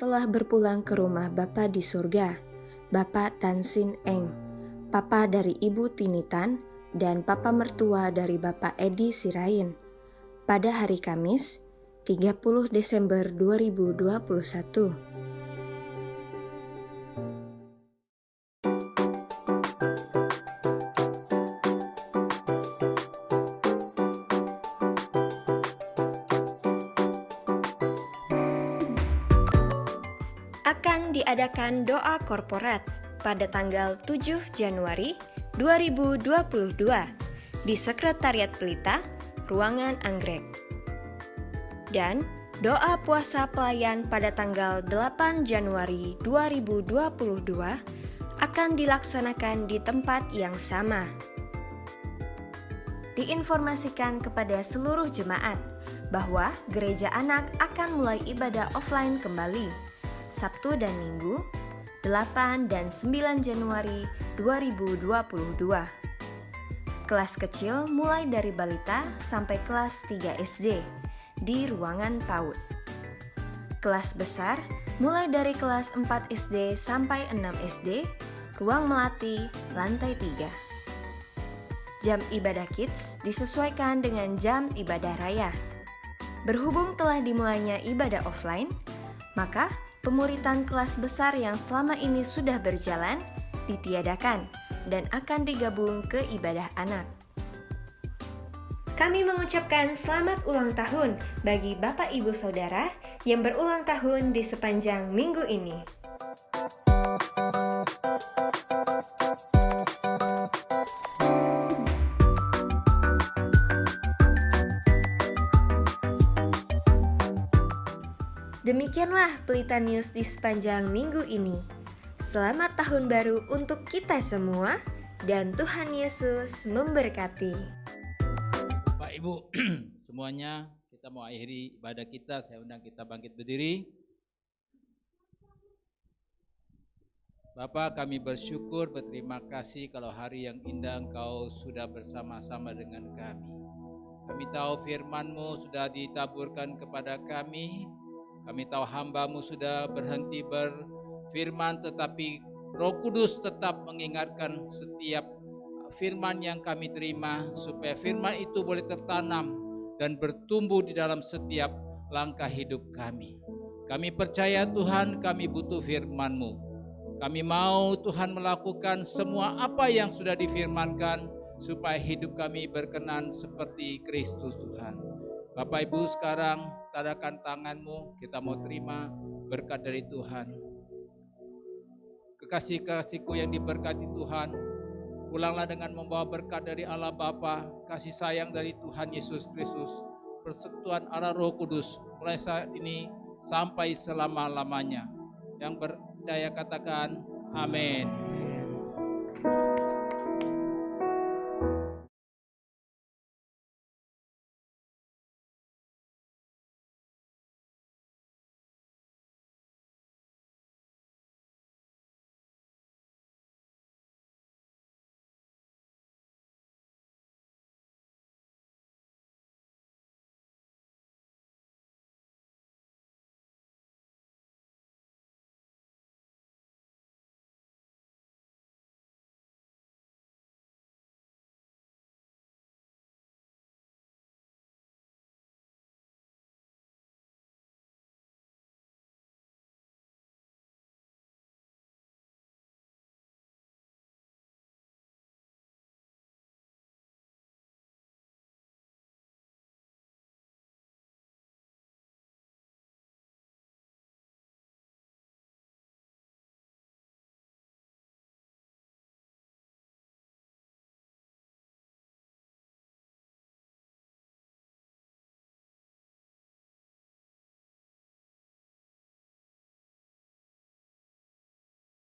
Telah berpulang ke rumah Bapa di surga, Bapak Tan Sin Eng, Papa dari Ibu Tini Tan, dan Papa mertua dari Bapak Edi Sirain, pada hari Kamis, 30 Desember 2021. Akan diadakan doa korporat pada tanggal 7 Januari 2022 di Sekretariat Pelita, Ruangan Anggrek. Dan doa puasa pelayan pada tanggal 8 Januari 2022 akan dilaksanakan di tempat yang sama. Diinformasikan kepada seluruh jemaat bahwa gereja anak akan mulai ibadah offline kembali Sabtu dan Minggu 8 dan 9 Januari 2022. Kelas kecil mulai dari balita sampai kelas 3 SD di ruangan PAUD. Kelas besar mulai dari kelas 4 SD sampai 6 SD, ruang melati, lantai 3. Jam ibadah kids disesuaikan dengan jam ibadah raya. Berhubung telah dimulainya ibadah offline, maka pemuritan kelas besar yang selama ini sudah berjalan ditiadakan dan akan digabung ke ibadah anak. Kami mengucapkan selamat ulang tahun bagi Bapak Ibu Saudara yang berulang tahun di sepanjang minggu ini. Demikianlah Pelita News di sepanjang minggu ini. Selamat tahun baru untuk kita semua dan Tuhan Yesus memberkati. Bapak Ibu semuanya, kita mau akhiri ibadah kita. Saya undang kita bangkit berdiri. Bapak, kami bersyukur, berterima kasih kalau hari yang indah Engkau sudah bersama-sama dengan kami. Kami tahu firman-Mu sudah ditaburkan kepada kami. Kami tahu hamba-Mu sudah berhenti berfirman, tetapi Roh Kudus tetap mengingatkan setiap firman yang kami terima, supaya firman itu boleh tertanam dan bertumbuh di dalam setiap langkah hidup kami. Kami percaya Tuhan, kami butuh firman-Mu. Kami mau Tuhan melakukan semua apa yang sudah difirmankan, supaya hidup kami berkenan seperti Kristus Tuhan. Bapak Ibu, sekarang tadakan tangan-Mu, kita mau terima berkat dari Tuhan. Kekasih-kasihku yang diberkati Tuhan, pulanglah dengan membawa berkat dari Allah Bapa, kasih sayang dari Tuhan Yesus Kristus, persekutuan Allah Roh Kudus, mulai saat ini sampai selama-lamanya. Yang percaya katakan amin.